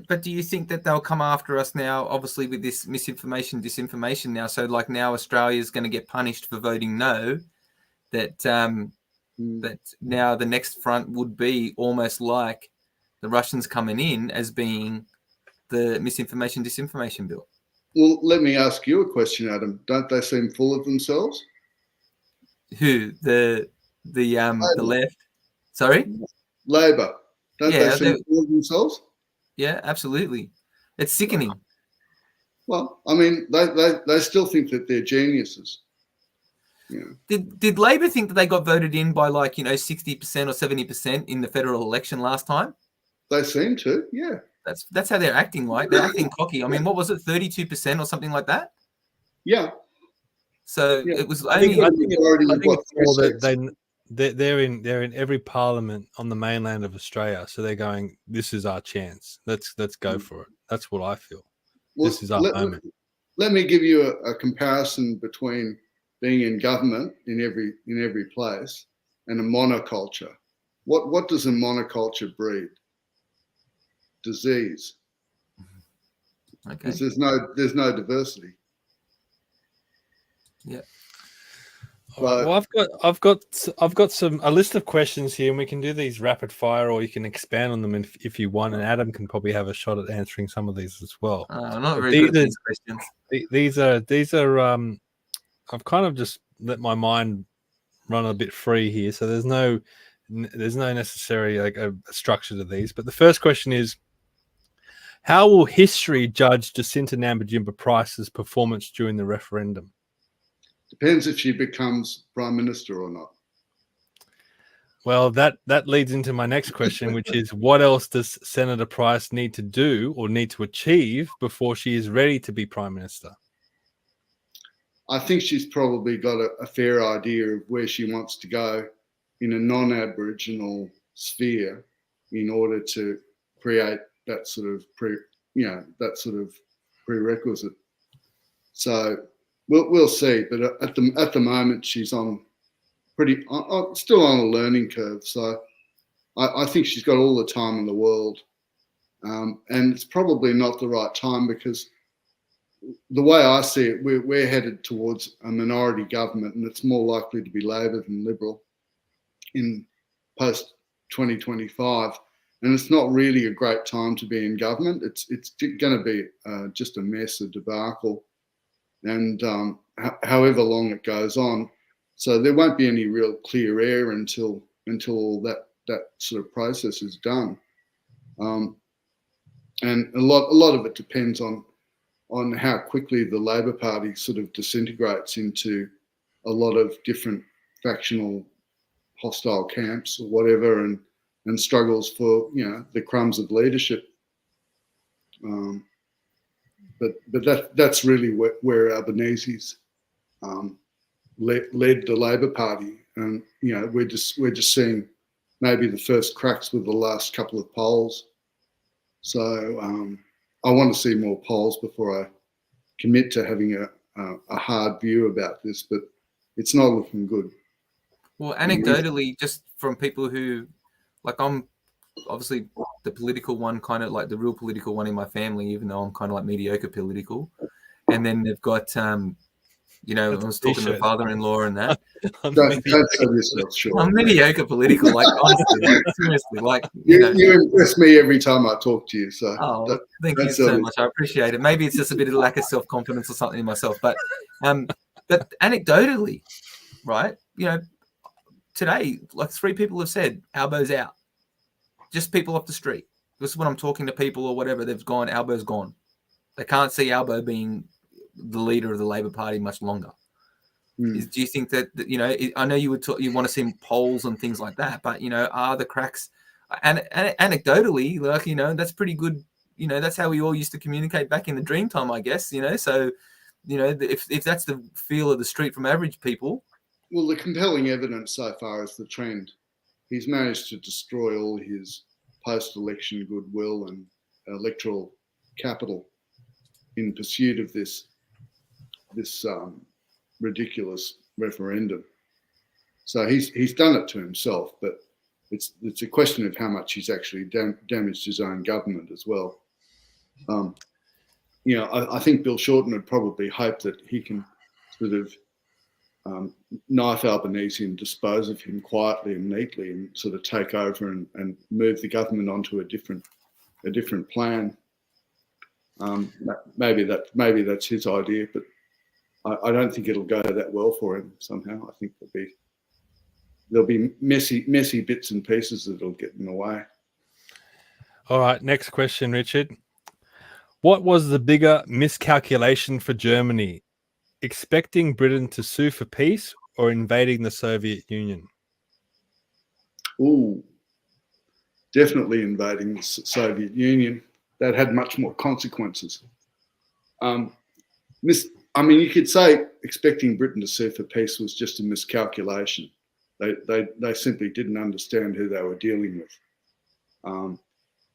But do you think that they'll come after us now, obviously with this misinformation, disinformation now? So like now Australia is going to get punished for voting no, that now the next front would be almost like the Russians coming in as being the misinformation, disinformation bill? Well, let me ask you a question, Adam. Don't they seem full of themselves? Who? The left? Sorry? Labor. Don't they seem full of themselves? Yeah, absolutely. It's sickening. Well, I mean, they still think that they're geniuses. Did Labor think that they got voted in by 60% or 70% in the federal election last time? They seem to, yeah. That's how they're acting like. They're acting cocky. I mean, what was it, 32% or something like that? Yeah. So it was I think they're in every parliament on the mainland of Australia. So they're going, this is our chance. Let's go for it. That's what I feel. Well, this is our moment. Let me give you a comparison between being in government in every place and a monoculture. What does a monoculture breed? Disease. Okay. Because there's no diversity. Yeah. Well, I've got a list of questions here, and we can do these rapid fire, or you can expand on them if you want. And Adam can probably have a shot at answering some of these as well. I'm not very good at these questions. These are. I've kind of just let my mind run a bit free here, so there's no necessary a structure to these. But the first question is, How will history judge Jacintaprice's performance during the referendum? Depends if she becomes Prime Minister or not. Well, that leads into my next question, which is, what else does Senator Price need to do or need to achieve before she is ready to be Prime Minister? I think she's probably got a fair idea of where she wants to go in a non-Aboriginal sphere in order to create that sort of prerequisite. So we'll see. But at the moment, she's still on a learning curve. So I think she's got all the time in the world, and it's probably not the right time because the way I see it, we're headed towards a minority government, and it's more likely to be Labor than Liberal in post 2025. And it's not really a great time to be in government. It's going to be just a mess, a debacle, and however long it goes on. So there won't be any real clear air until all that sort of process is done. And a lot of it depends on how quickly the Labor Party sort of disintegrates into a lot of different factional hostile camps or whatever, and struggles for the crumbs of leadership. But that's really where Albanese's led the Labor Party, and we're just seeing maybe the first cracks with the last couple of polls. So I want to see more polls before I commit to having a hard view about this, but it's not looking good. Well, anecdotally, just from people who, like, I'm obviously the political one, kind of like the real political one in my family, even though I'm kind of like mediocre political. And then they've got, I was talking to my father-in-law and that. Don't tell yourself short. I'm mediocre political, like, honestly, like, seriously, like, you impress me every time I talk to you. So thank you so much. I appreciate it. Maybe it's just a bit of lack of self-confidence or something in myself, but anecdotally, right? Today, like 3 people have said Albo's out. Just people off the street. This is when I'm talking to people or whatever. They've gone. Albo's gone. They can't see Albo being the leader of the Labor Party much longer. Do you think that I know you would you want to see polls and things like that, but are the cracks? And anecdotally, like that's pretty good. That's how we all used to communicate back in the dream time, I guess. So if that's the feel of the street from average people. Well, the compelling evidence so far is the trend. He's managed to destroy all his post-election goodwill and electoral capital in pursuit of this ridiculous referendum. So he's done it to himself, but it's a question of how much he's actually damaged his own government as well. I think Bill Shorten would probably hope that he can sort of knife Albanese and dispose of him quietly and neatly, and sort of take over and move the government onto a different plan. Maybe that's his idea, but I don't think it'll go that well for him somehow. I think there'll be messy bits and pieces that'll get in the way. All right, next question, Richard. What was the bigger miscalculation for Germany? Expecting Britain to sue for peace or invading the Soviet Union? Ooh, definitely invading the Soviet Union. That had much more consequences. You could say expecting Britain to sue for peace was just a miscalculation. They simply didn't understand who they were dealing with.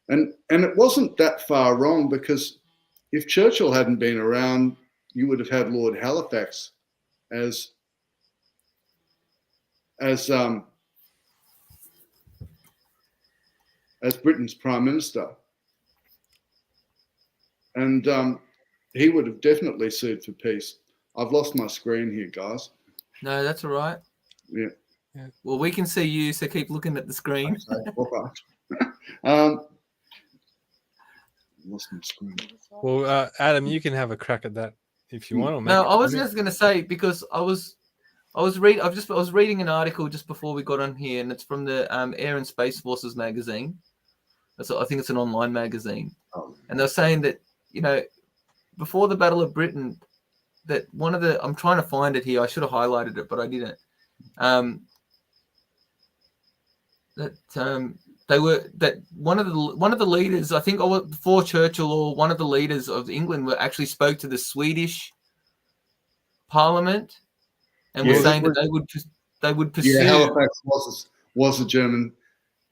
And it wasn't that far wrong, because if Churchill hadn't been around, you would have had Lord Halifax as Britain's Prime Minister. And he would have definitely sued for peace. I've lost my screen here, guys. No, that's all right. Yeah. Well, we can see you, so keep looking at the screen. Lost my screen. Well, Adam, you can have a crack at that if you want. Or no, I was just going to say, because I was reading an article just before we got on here, and it's from the Air and Space Forces magazine, I think it's an online magazine, and they're saying that, you know, before the Battle of Britain, that one of the, I'm trying to find it here. I should have highlighted it, but I didn't. That one of the leaders, I think, before Churchill or one of the leaders of England, actually spoke to the Swedish Parliament and were saying that they would pursue. Yeah, Halifax was a German.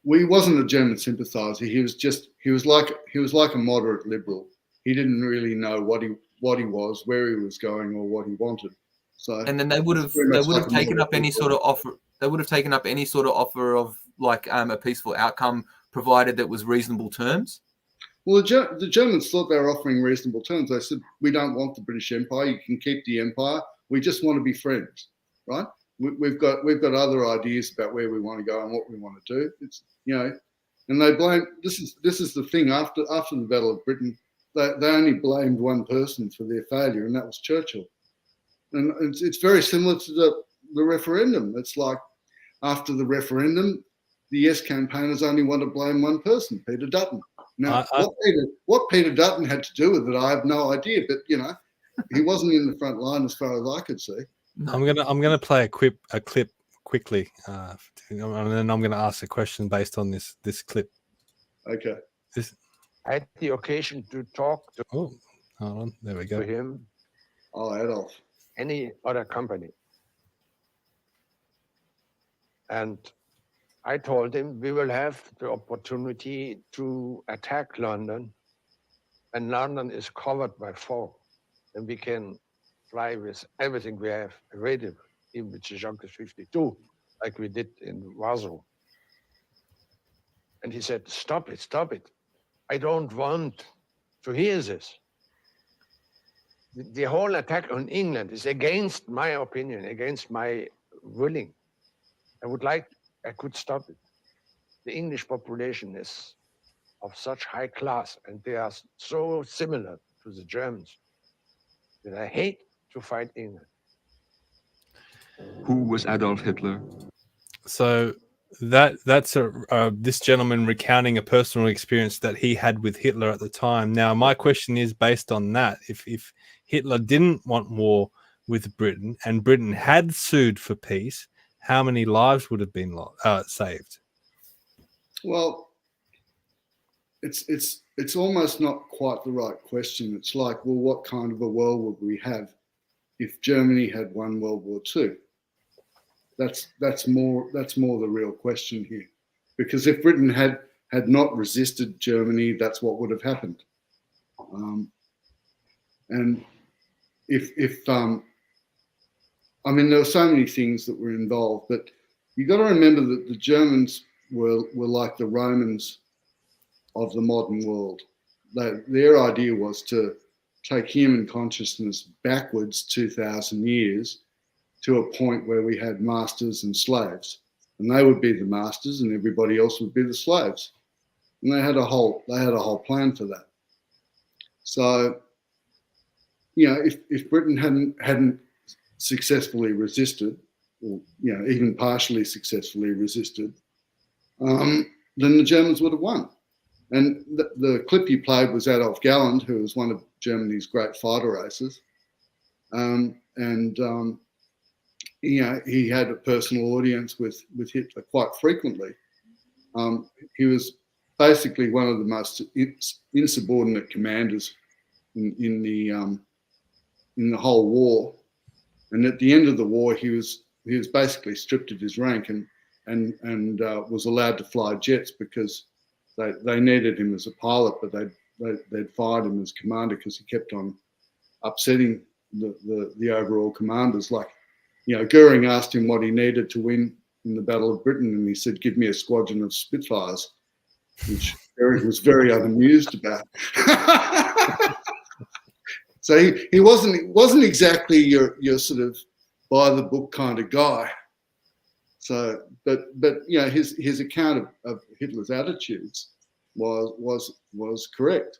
Well, he wasn't a German sympathiser. He was like a moderate liberal. He didn't really know what he was, where he was going, or what he wanted. So, and then they would have taken up any sort of offer. They would have taken up any sort of offer of like a peaceful outcome, provided that was reasonable terms. Well, the Germans thought they were offering reasonable terms. They said, "We don't want the British Empire. You can keep the empire. We just want to be friends, right? We've got other ideas about where we want to go and what we want to do. It's, you know." And they blame. This is the thing. After the Battle of Britain, they only blamed one person for their failure, and that was Churchill. And it's very similar to the referendum. It's like after the referendum, the Yes campaigners only want to blame one person, Peter Dutton. Now, what Peter Dutton had to do with it, I have no idea. But you know, he wasn't in the front line as far as I could see. I'm gonna play a clip quickly, and then I'm gonna ask a question based on this clip. Okay. I had the occasion to talk to. Oh, hold on. There we go. To him. Oh, Adolf. Any other company. And I told him we will have the opportunity to attack London, and London is covered by fog, and we can fly with everything we have available, even with the Junkers 52, like we did in Warsaw. And he said, stop it. I don't want to hear this. The whole attack on England is against my opinion, against my willing. I could stop it. The English population is of such high class, and they are so similar to the Germans that I hate to fight England. Who was Adolf Hitler? So that's this gentleman recounting a personal experience that he had with Hitler at the time. Now, my question is based on that. If Hitler didn't want war with Britain and Britain had sued for peace, how many lives would have been saved? Well, it's almost not quite the right question. It's like, well, what kind of a world would we have if Germany had won World War II? That's more the real question here, because if Britain had not resisted Germany, that's what would have happened. And if I mean, there were so many things that were involved, but you got to remember that the Germans were like the Romans of the modern world. Their idea was to take human consciousness backwards 2,000 years to a point where we had masters and slaves, and they would be the masters, and everybody else would be the slaves. And they had a whole plan for that. So, you know, if Britain hadn't successfully resisted, or you know, even partially successfully resisted, then the Germans would have won. And the clip you played was Adolf Galland, who was one of Germany's great fighter racers, you know, he had a personal audience with Hitler quite frequently. He was basically one of the most insubordinate commanders in the whole war. And at the end of the war, he was basically stripped of his rank and was allowed to fly jets because they needed him as a pilot, but they'd fired him as commander because he kept on upsetting the overall commanders. Like, you know, Goering asked him what he needed to win in the Battle of Britain, and he said, "Give me a squadron of Spitfires," which Goering was very unamused about. So he wasn't exactly your sort of by the book kind of guy. So, but you know, his account of Hitler's attitudes was correct.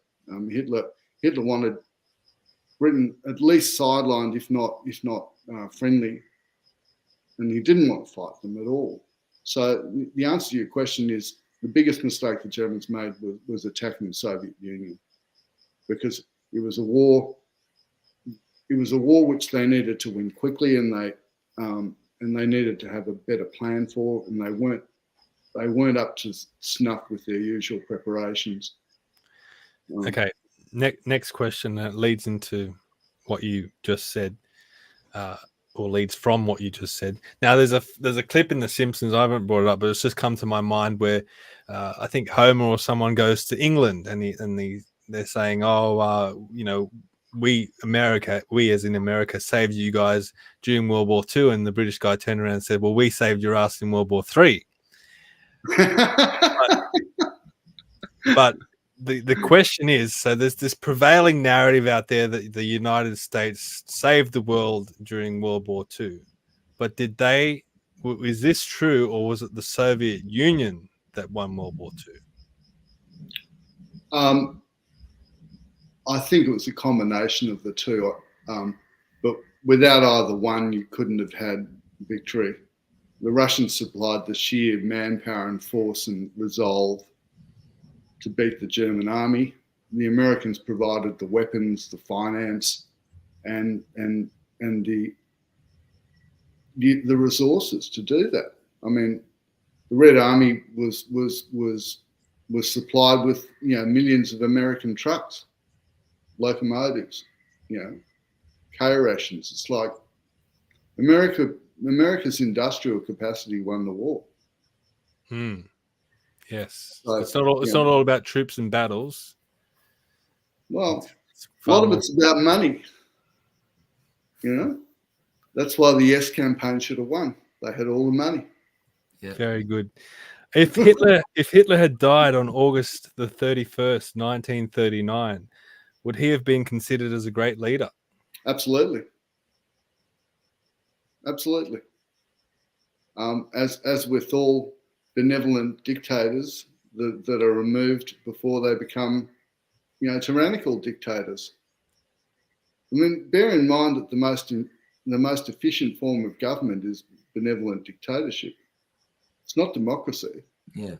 Hitler wanted Britain at least sidelined, if not friendly, and he didn't want to fight them at all. So the answer to your question is, the biggest mistake the Germans made was attacking the Soviet Union, because it was a war. It was a war which they needed to win quickly, and they needed to have a better plan for, and they weren't up to snuff with their usual preparations. Okay, next question that leads into what you just said, or leads from what you just said. Now, there's a clip in The Simpsons. I haven't brought it up, but it's just come to my mind where I think Homer or someone goes to England, and they're saying, "Oh, we as in America saved you guys during World War II," and the British guy turned around and said, "Well, we saved your ass in World War III." But the question is, so there's this prevailing narrative out there that the United States saved the world during World War II, but is this true, or was it the Soviet Union that won World War II? I think it was a combination of the two, but without either one, you couldn't have had victory. The Russians supplied the sheer manpower and force and resolve to beat the German army. The Americans provided the weapons, the finance, and the resources to do that. I mean, the Red Army was supplied with millions of American trucks, locomotives, K rations. It's like America's industrial capacity won the war. Yes, So, it's not all about troops and battles. Well, a lot of it's about money. That's why the Yes campaign should have won. They had all the money. Yeah. Very good. If Hitler had died on August the 31st, 1939, would he have been considered as a great leader? Absolutely. Absolutely. As with all benevolent dictators that are removed before they become, tyrannical dictators. I mean, bear in mind that the most efficient form of government is benevolent dictatorship. It's not democracy. Yeah.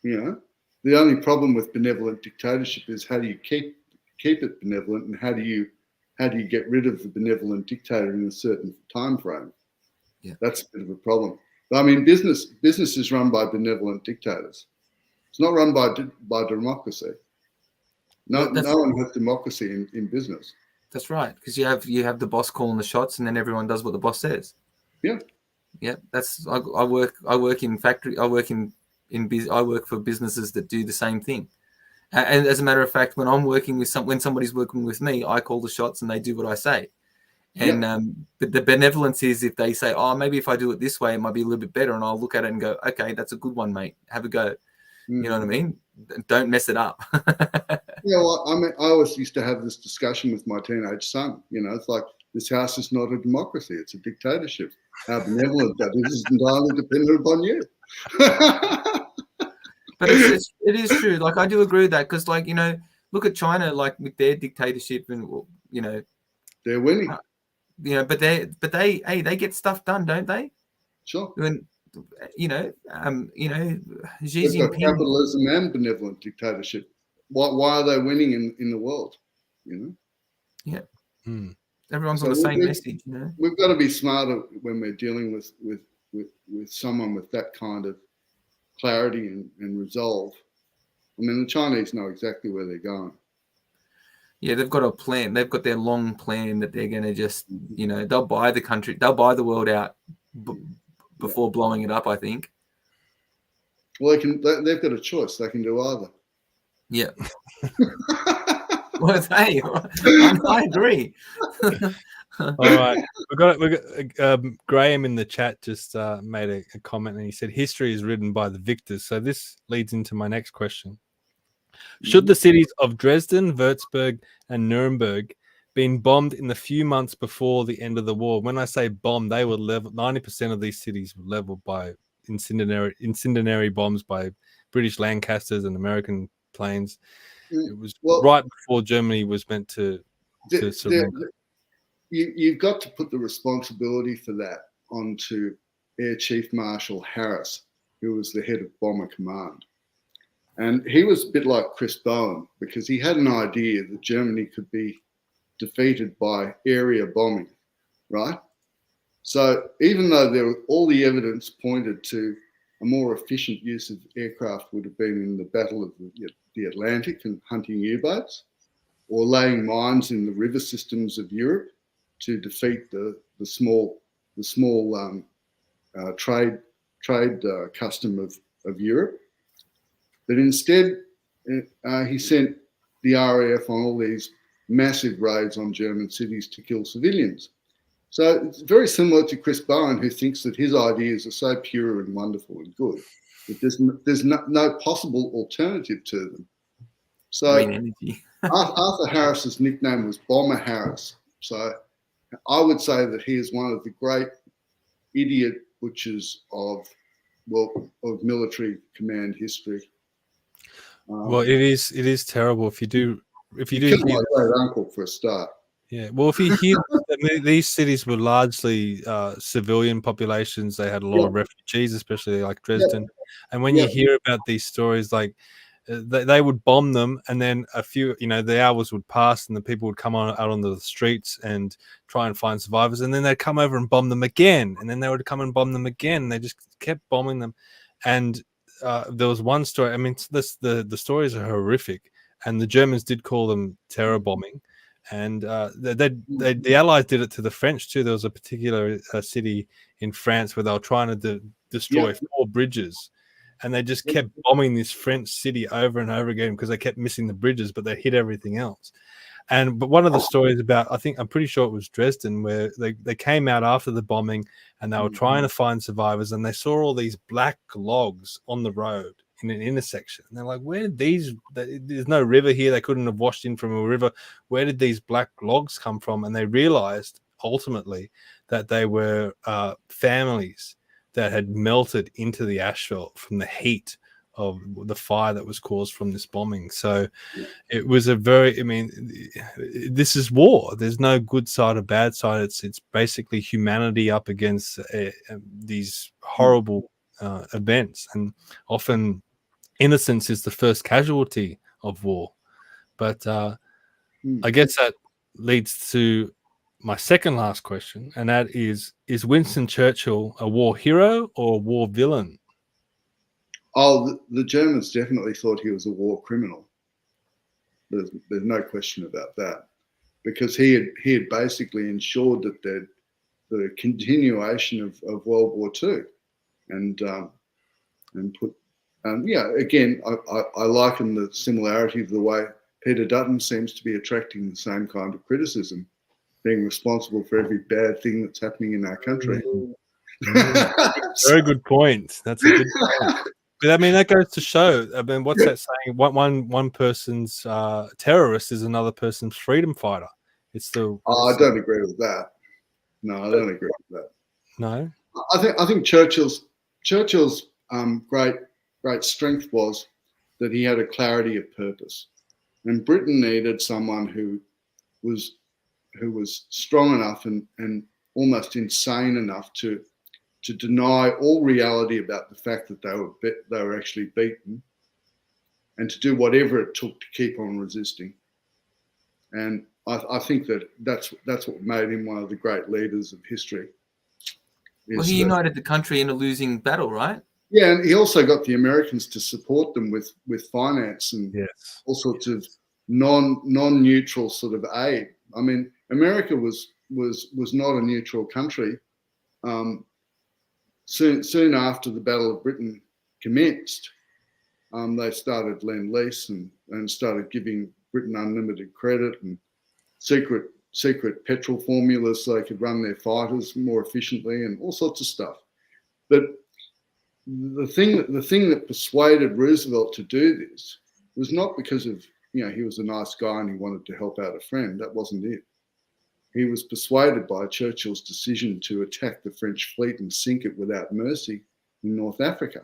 The only problem with benevolent dictatorship is how do you keep it benevolent, and how do you get rid of the benevolent dictator in a certain time frame? Yeah. That's a bit of a problem. But I mean, business is run by benevolent dictators. It's not run by democracy. No one has democracy in business. That's right, because you have the boss calling the shots, and then everyone does what the boss says. Yeah. Yeah, I work in factory. I work for businesses that do the same thing. And as a matter of fact, when I'm working with when somebody's working with me, I call the shots and they do what I say. And but the benevolence is if they say, "Oh, maybe if I do it this way, it might be a little bit better," and I'll look at it and go, "Okay, that's a good one, mate. Have a go." You know what I mean? Don't mess it up. Well, I mean, I always used to have this discussion with my teenage son. It's like, this house is not a democracy; it's a dictatorship. How benevolent that is entirely dependent upon you. But it is true. Like, I do agree with that, because, like, look at China, like with their dictatorship, and they're winning. But they get stuff done, don't they? Sure. When Xi They've got Jinping. capitalism and benevolent dictatorship. Why are they winning in the world? Yeah. Everyone's on the same message. We've got to be smarter when we're dealing with someone with that kind of clarity and resolve. I mean, the Chinese know exactly where they're going. Yeah, they've got a plan. They've got their long plan that they're going to just, they'll buy the country, they'll buy the world out before blowing it up, I think. Well, they've got a choice. They can do either. Yeah. Well, hey, I agree. All right, we got Graham in the chat just made a comment, and he said history is written by the victors. So this leads into my next question: should the cities of Dresden, Würzburg, and Nuremberg been bombed in the few months before the end of the war? When I say bombed, they were leveled. 90% of these cities were leveled by incendiary bombs by British Lancasters and American planes. It was right before Germany was meant to surrender. You've got to put the responsibility for that onto Air Chief Marshal Harris, who was the head of Bomber Command. And he was a bit like Chris Bowen because he had an idea that Germany could be defeated by area bombing, right? So even though all the evidence pointed to a more efficient use of aircraft would have been in the Battle of the Atlantic and hunting U-boats, or laying mines in the river systems of Europe to defeat the small trade custom of Europe. But instead, he sent the RAF on all these massive raids on German cities to kill civilians. So it's very similar to Chris Bowen, who thinks that his ideas are so pure and wonderful and good that there's no possible alternative to them. So Arthur Harris's nickname was Bomber Harris. So I would say that he is one of the great idiot butchers of military command history. Well, it is terrible if you do my great uncle for a start. Yeah, well, if you hear these cities were largely civilian populations, they had a lot of refugees, especially like Dresden. And when you hear about these stories, like they would bomb them, and then a few, the hours would pass, and the people would come out onto the streets and try and find survivors, and then they'd come over and bomb them again, and then they would come and bomb them again. And they just kept bombing them, and there was one story. I mean, the stories are horrific, and the Germans did call them terror bombing. And the Allies did it to the French too. There was a particular city in France where they were trying to destroy 4 bridges, and they just kept bombing this French city over and over again because they kept missing the bridges, but they hit everything else. But one of the stories about, I'm pretty sure it was Dresden, where they came out after the bombing and they were trying to find survivors, and they saw all these black logs on the road in an intersection. And they're like, where did there's no river here. They couldn't have washed in from a river. Where did these black logs come from? And they realized ultimately that they were families that had melted into the asphalt from the heat of the fire that was caused from this bombing. So it was this is war. There's no good side or bad side. It's basically humanity up against these horrible events, and often innocence is the first casualty of war. But I guess that leads to my second last question, and that is Winston Churchill a war hero or a war villain? Oh, the Germans definitely thought he was a war criminal. There's no question about that, because he had basically ensured that the continuation of World War II, and put again, I liken the similarity of the way Peter Dutton seems to be attracting the same kind of criticism, being responsible for every bad thing that's happening in our country. Very good point. That's a good point. But I mean, that goes to show. I mean, what's that saying? One person's terrorist is another person's freedom fighter. I don't agree with that. No, I don't agree with that. No, I think Churchill's great strength was that he had a clarity of purpose, and Britain needed someone who was strong enough and almost insane enough to deny all reality about the fact that they were actually beaten, and to do whatever it took to keep on resisting. And I think that's what made him one of the great leaders of history. Well, he united the country in a losing battle, right? Yeah, and he also got the Americans to support them with finance and all sorts of non-neutral sort of aid. I mean, America was not a neutral country. Soon after the Battle of Britain commenced, they started Lend-Lease and started giving Britain unlimited credit and secret petrol formulas so they could run their fighters more efficiently and all sorts of stuff. But the thing that persuaded Roosevelt to do this was not because of, he was a nice guy and he wanted to help out a friend. That wasn't it. He was persuaded by Churchill's decision to attack the French fleet and sink it without mercy in North Africa.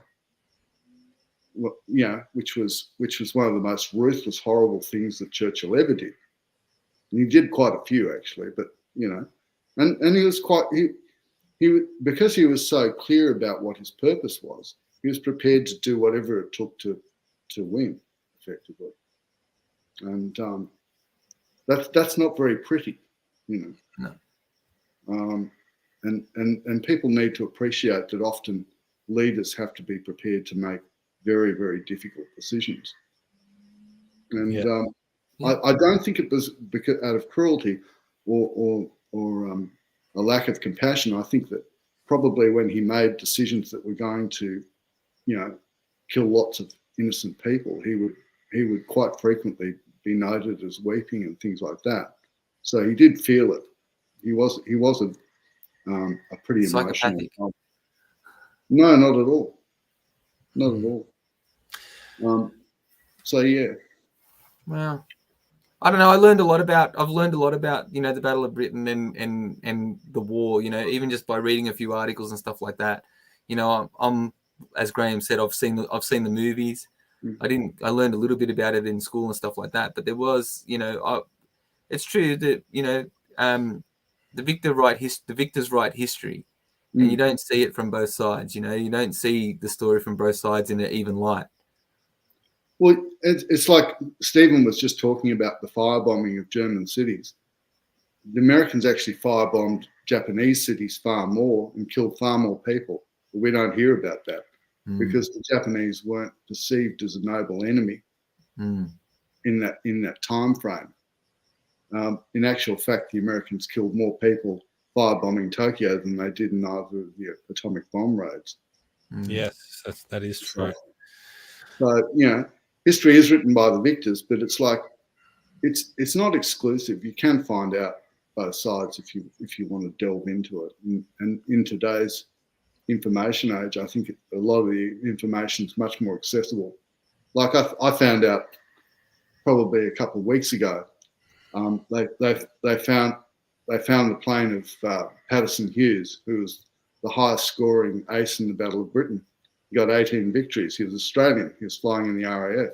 Well, which was one of the most ruthless, horrible things that Churchill ever did. And he did quite a few actually, but and he was because he was so clear about what his purpose was, he was prepared to do whatever it took to to win, effectively. And that's not very pretty, you know. No. And people need to appreciate that often leaders have to be prepared to make very, very difficult decisions. And I don't think it was because out of cruelty or a lack of compassion. I think that probably when he made decisions that were going to, you know, kill lots of innocent people, he would quite frequently be noted as weeping and things like that. So he did feel it. He was a pretty emotional. No, not at all. Not at all. So yeah. Well, I don't know. I've learned a lot about, you know, the Battle of Britain and the war, you know, even just by reading a few articles and stuff like that. You know, I'm as Graham said, I've seen the movies. I learned a little bit about it in school and stuff like that, but there was, you know, it's true that, you know, the victors write history, and you don't see it from both sides. You know, you don't see the story from both sides in an even light. Well, it's like Stephen was just talking about the firebombing of German cities. The Americans actually firebombed Japanese cities far more and killed far more people. But we don't hear about that because the Japanese weren't perceived as a noble enemy in that time frame. In actual fact, the Americans killed more people firebombing Tokyo than they did in either of the atomic bomb raids. Yes, that is true. So, you know, history is written by the victors, but it's like it's not exclusive. You can find out both sides if you want to delve into it. And in today's information age, I think a lot of the information is much more accessible. Like I found out probably a couple of weeks ago, they found the plane of Patterson Hughes, who was the highest scoring ace in the Battle of Britain. He got 18 victories. He was Australian. He was flying in the RAF.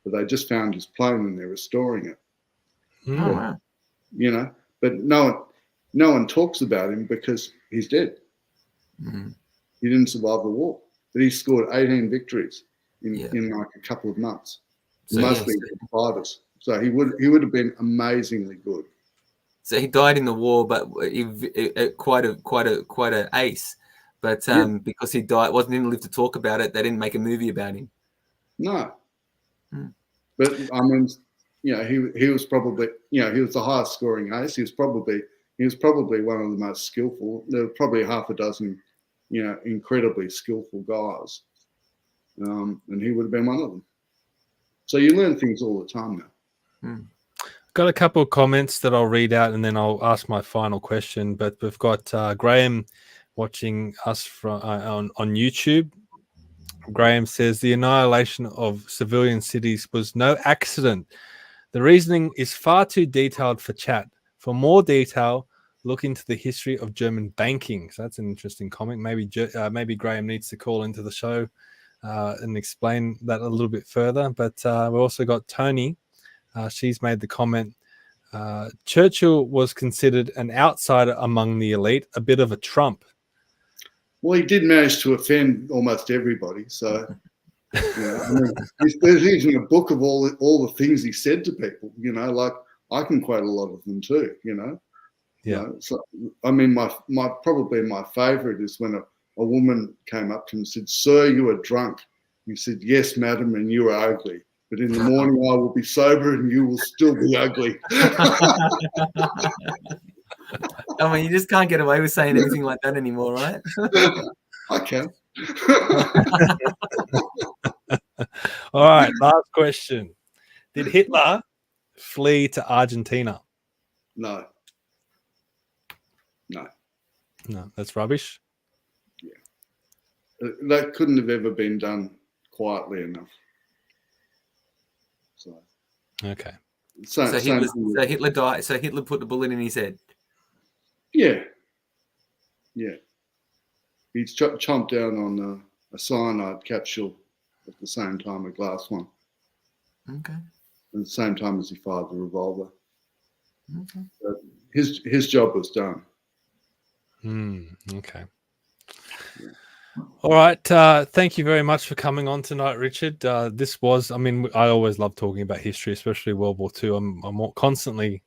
But they just found his plane and they're restoring it. Oh, wow. You know, but no one talks about him because he's dead. He didn't survive the war. But he scored 18 victories in like a couple of months. So mostly fighters. So he would have been amazingly good. So he died in the war, but quite a ace. But because he died, didn't live to talk about it, they didn't make a movie about him. No. But I mean, you know, he was probably, you know, he was the highest scoring ace. He was probably one of the most skillful. There were probably half a dozen, you know, incredibly skillful guys, and he would have been one of them. So you learn things all the time now. Got a couple of comments that I'll read out, and then I'll ask my final question. But we've got Graham watching us from on YouTube. Graham says the annihilation of civilian cities was no accident. The reasoning is far too detailed for chat. For more detail, look into the history of German banking. So that's an interesting comment. Maybe Graham needs to call into the show and explain that a little bit further. But we've also got Tony. She's made the comment. Churchill was considered an outsider among the elite, a bit of a Trump. Well, he did manage to offend almost everybody. So, you know, I mean, there's even a book of all the things he said to people. You know, like I can quote a lot of them too. You know, yeah. You know, so I mean, my probably my favourite is when a woman came up to him and said, "Sir, you are drunk." He said, "Yes, madam, and you are ugly. But in the morning I will be sober, and you will still be ugly." I mean, you just can't get away with saying anything like that anymore, right? I can. All right, last question. Did Hitler flee to Argentina? No, that's rubbish. Yeah. That couldn't have ever been done quietly enough. So. Okay. So Hitler died. So Hitler put the bullet in his head. Yeah. He chomped down on a cyanide capsule at the same time, a glass one. Okay. At the same time as he fired the revolver. Okay. But his job was done. Okay. Yeah. All right. Thank you very much for coming on tonight, Richard. This was, I mean, I always love talking about history, especially World War II. I'm constantly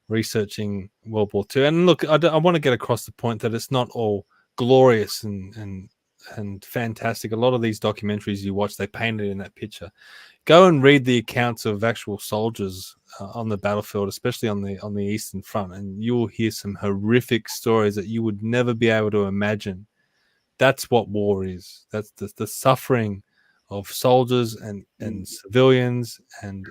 researching World War II. And look, I want to get across the point that it's not all glorious and fantastic. A lot of these documentaries you watch, they paint it in that picture. Go and read the accounts of actual soldiers on the battlefield, especially on the Eastern Front, and you will hear some horrific stories that you would never be able to imagine. That's what war is. That's the suffering of soldiers and civilians and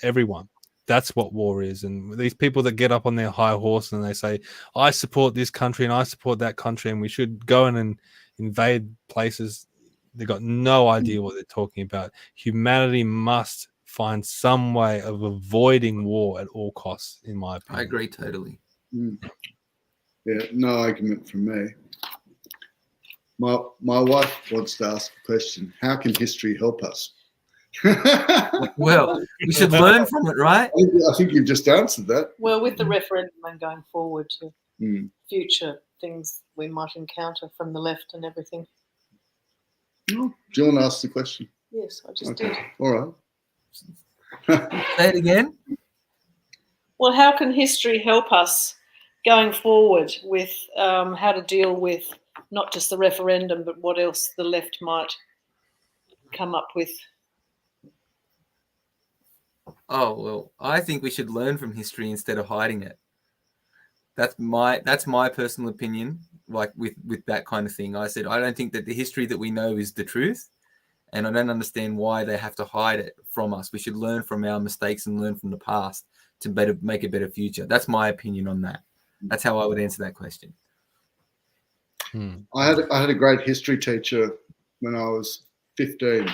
everyone. That's what war is. And these people that get up on their high horse and they say, I support this country and I support that country and we should go in and invade places, they've got no idea what they're talking about. Humanity must find some way of avoiding war at all costs, in my opinion. I agree totally. Yeah, no argument from me. My wife wants to ask a question. How can history help us? Well, we should learn from it, right? I think you've just answered that. Well, with the referendum and going forward to future things we might encounter from the left and everything. Do you want to ask the question? Yes, I just did. All right. Say it again. Well, how can history help us going forward with how to deal with not just the referendum, but what else the left might come up with? Oh, well, I think we should learn from history instead of hiding it. That's my personal opinion, like with that kind of thing. I said, I don't think that the history that we know is the truth, and I don't understand why they have to hide it from us. We should learn from our mistakes and learn from the past to make a better future. That's my opinion on that. That's how I would answer that question. I had a great history teacher when I was 15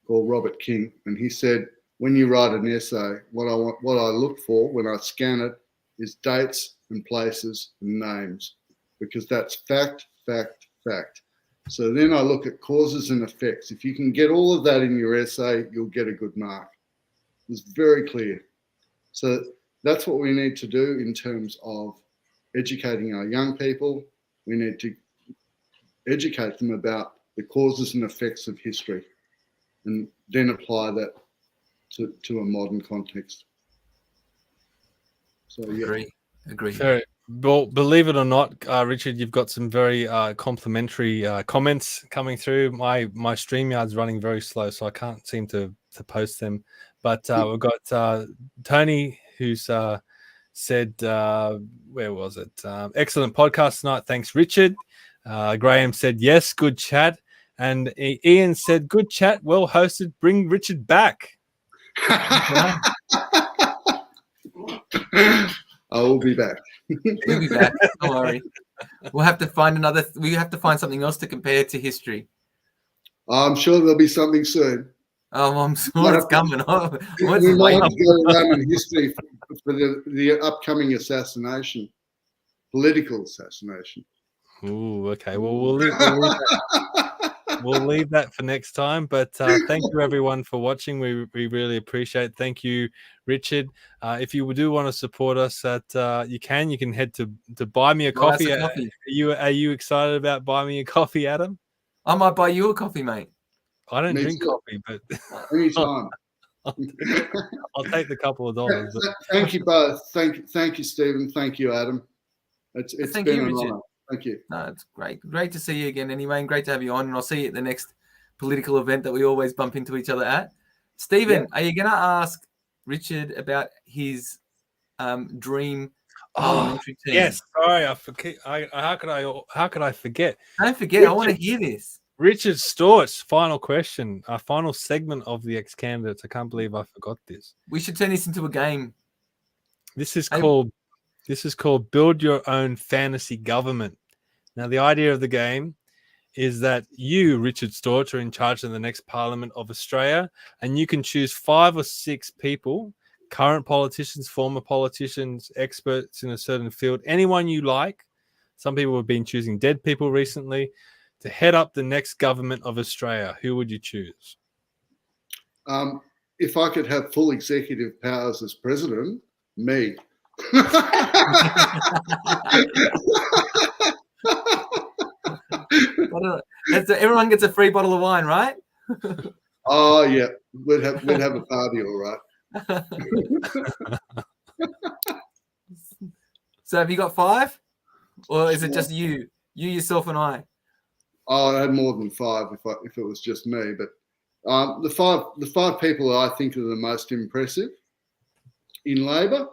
called Robert King, and he said, when you write an essay, what I look for when I scan it is dates and places and names, because that's fact, fact, fact. So then I look at causes and effects. If you can get all of that in your essay, you'll get a good mark. It's very clear. So that's what we need to do in terms of educating our young people. We need to educate them about the causes and effects of history and then apply that to a modern context. So yeah. Agree. Well, believe it or not, Richard, you've got some very complimentary comments coming through. My StreamYard's running very slow, so I can't seem to post them. But we've got Tony, who's said, where was it? Excellent podcast tonight. Thanks, Richard. Graham said, yes, good chat. And Ian said, good chat, well hosted. Bring Richard back. I will be back. We'll be back. Don't worry. We'll have to find something else to compare to history. I'm sure there'll be something soon. Oh, I'm sure it's coming on. We might have to go around in history for the upcoming assassination, political assassination. Ooh, okay. Well, we'll leave that for next time. But thank you, everyone, for watching. We really appreciate it. Thank you, Richard. If you do want to support us, you can head to Buy Me a Coffee. Are you excited about Buy Me a Coffee, Adam? I might buy you a coffee, mate. I don't drink coffee, but anytime. I'll take the couple of dollars. Thank you both. Thank you, Stephen. Thank you, Adam. It's been an honor. Thank you. No, it's great. Great to see you again anyway, and great to have you on. And I'll see you at the next political event that we always bump into each other at. Stephen, Are you going to ask Richard about his dream parliamentary team? Yes. Sorry, I forget. How could I forget? Don't forget. Richard, I want to hear this. Richard Storch, final question, a final segment of the ex-candidates. I can't believe I forgot this. We should turn this into a game. This is called Build Your Own Fantasy Government. Now, the idea of the game is that you, Richard Storch, are in charge of the next Parliament of Australia, and you can choose 5 or 6 people, current politicians, former politicians, experts in a certain field, anyone you like. Some people have been choosing dead people recently to head up the next government of Australia. Who would you choose? If I could have full executive powers as president, me. everyone gets a free bottle of wine, right? Oh yeah, we'd have a party, all right. So have you got 5, or is it just you, yourself, and I? Oh, I had more than 5 if it was just me. But the five people that I think are the most impressive in Labor,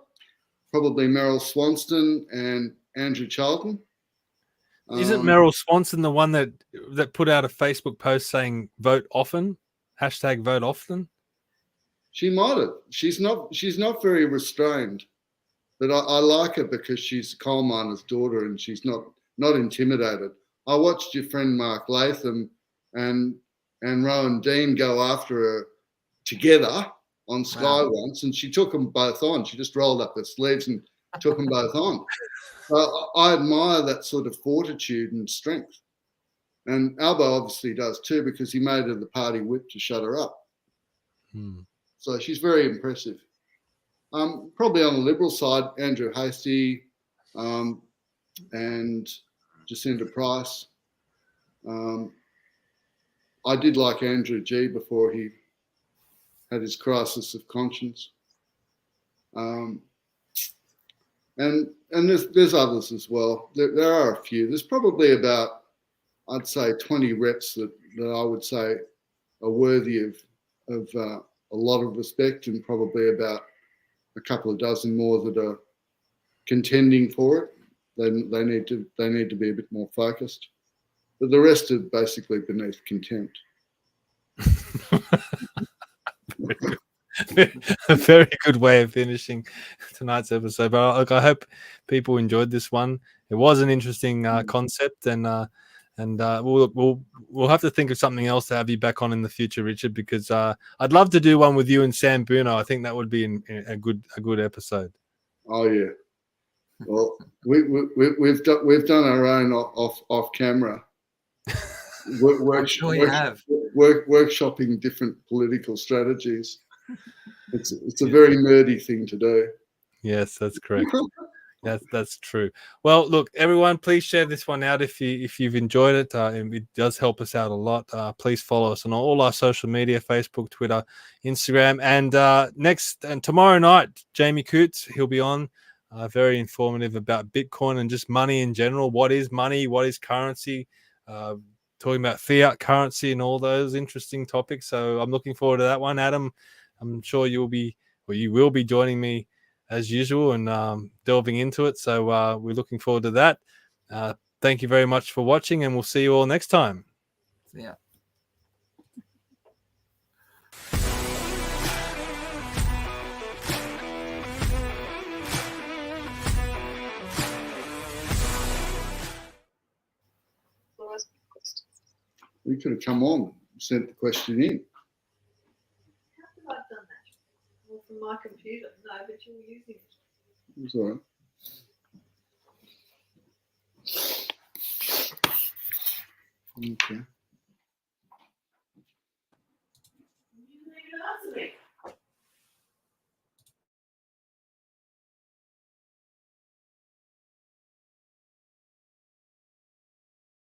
probably Meryl Swanston and Andrew Charlton. Isn't Meryl Swanson the one that put out a Facebook post saying "vote often"? #vote often. She might have. She's not very restrained, but I like her because she's a coal miner's daughter and she's not intimidated. I watched your friend Mark Latham and Rowan Dean go after her together on Sky once, and she took them both on. She just rolled up her sleeves and took them both on. I admire that sort of fortitude and strength. And Albo obviously does too, because he made her the party whip to shut her up. So she's very impressive. Probably on the Liberal side, Andrew Hastie and Jacintaprice. I did like Andrew G before he had his crisis of conscience. And there's others as well. There are a few. There's probably about, I'd say, 20 reps that I would say are worthy of a lot of respect, and probably about a couple of dozen more that are contending for it. They need to be a bit more focused. But the rest are basically beneath contempt. A very good way of finishing tonight's episode. But look, I hope people enjoyed this one. It was an interesting concept, and we'll have to think of something else to have you back on in the future, Richard, because I'd love to do one with you and Sam Bruno. I think that would be a good episode. Oh yeah. Well, we've done our own off camera. Workshopping different political strategies. It's a very nerdy thing to do. Yes, that's correct. That's true. Well, look, everyone, please share this one out if you've enjoyed it. It does help us out a lot. Please follow us on all our social media: Facebook, Twitter, Instagram, and tomorrow night, Jamie Coots, he'll be on. Very informative about Bitcoin and just money in general. What is money? What is currency? Talking about fiat currency and all those interesting topics. So I'm looking forward to that one. Adam, I'm sure you will be joining me as usual and delving into it. So we're looking forward to that. Thank you very much for watching, and we'll see you all next time. Yeah. We could have come on and sent the question in. How could I have done that? Well, from my computer. No, but you were using it. It's all right. Okay.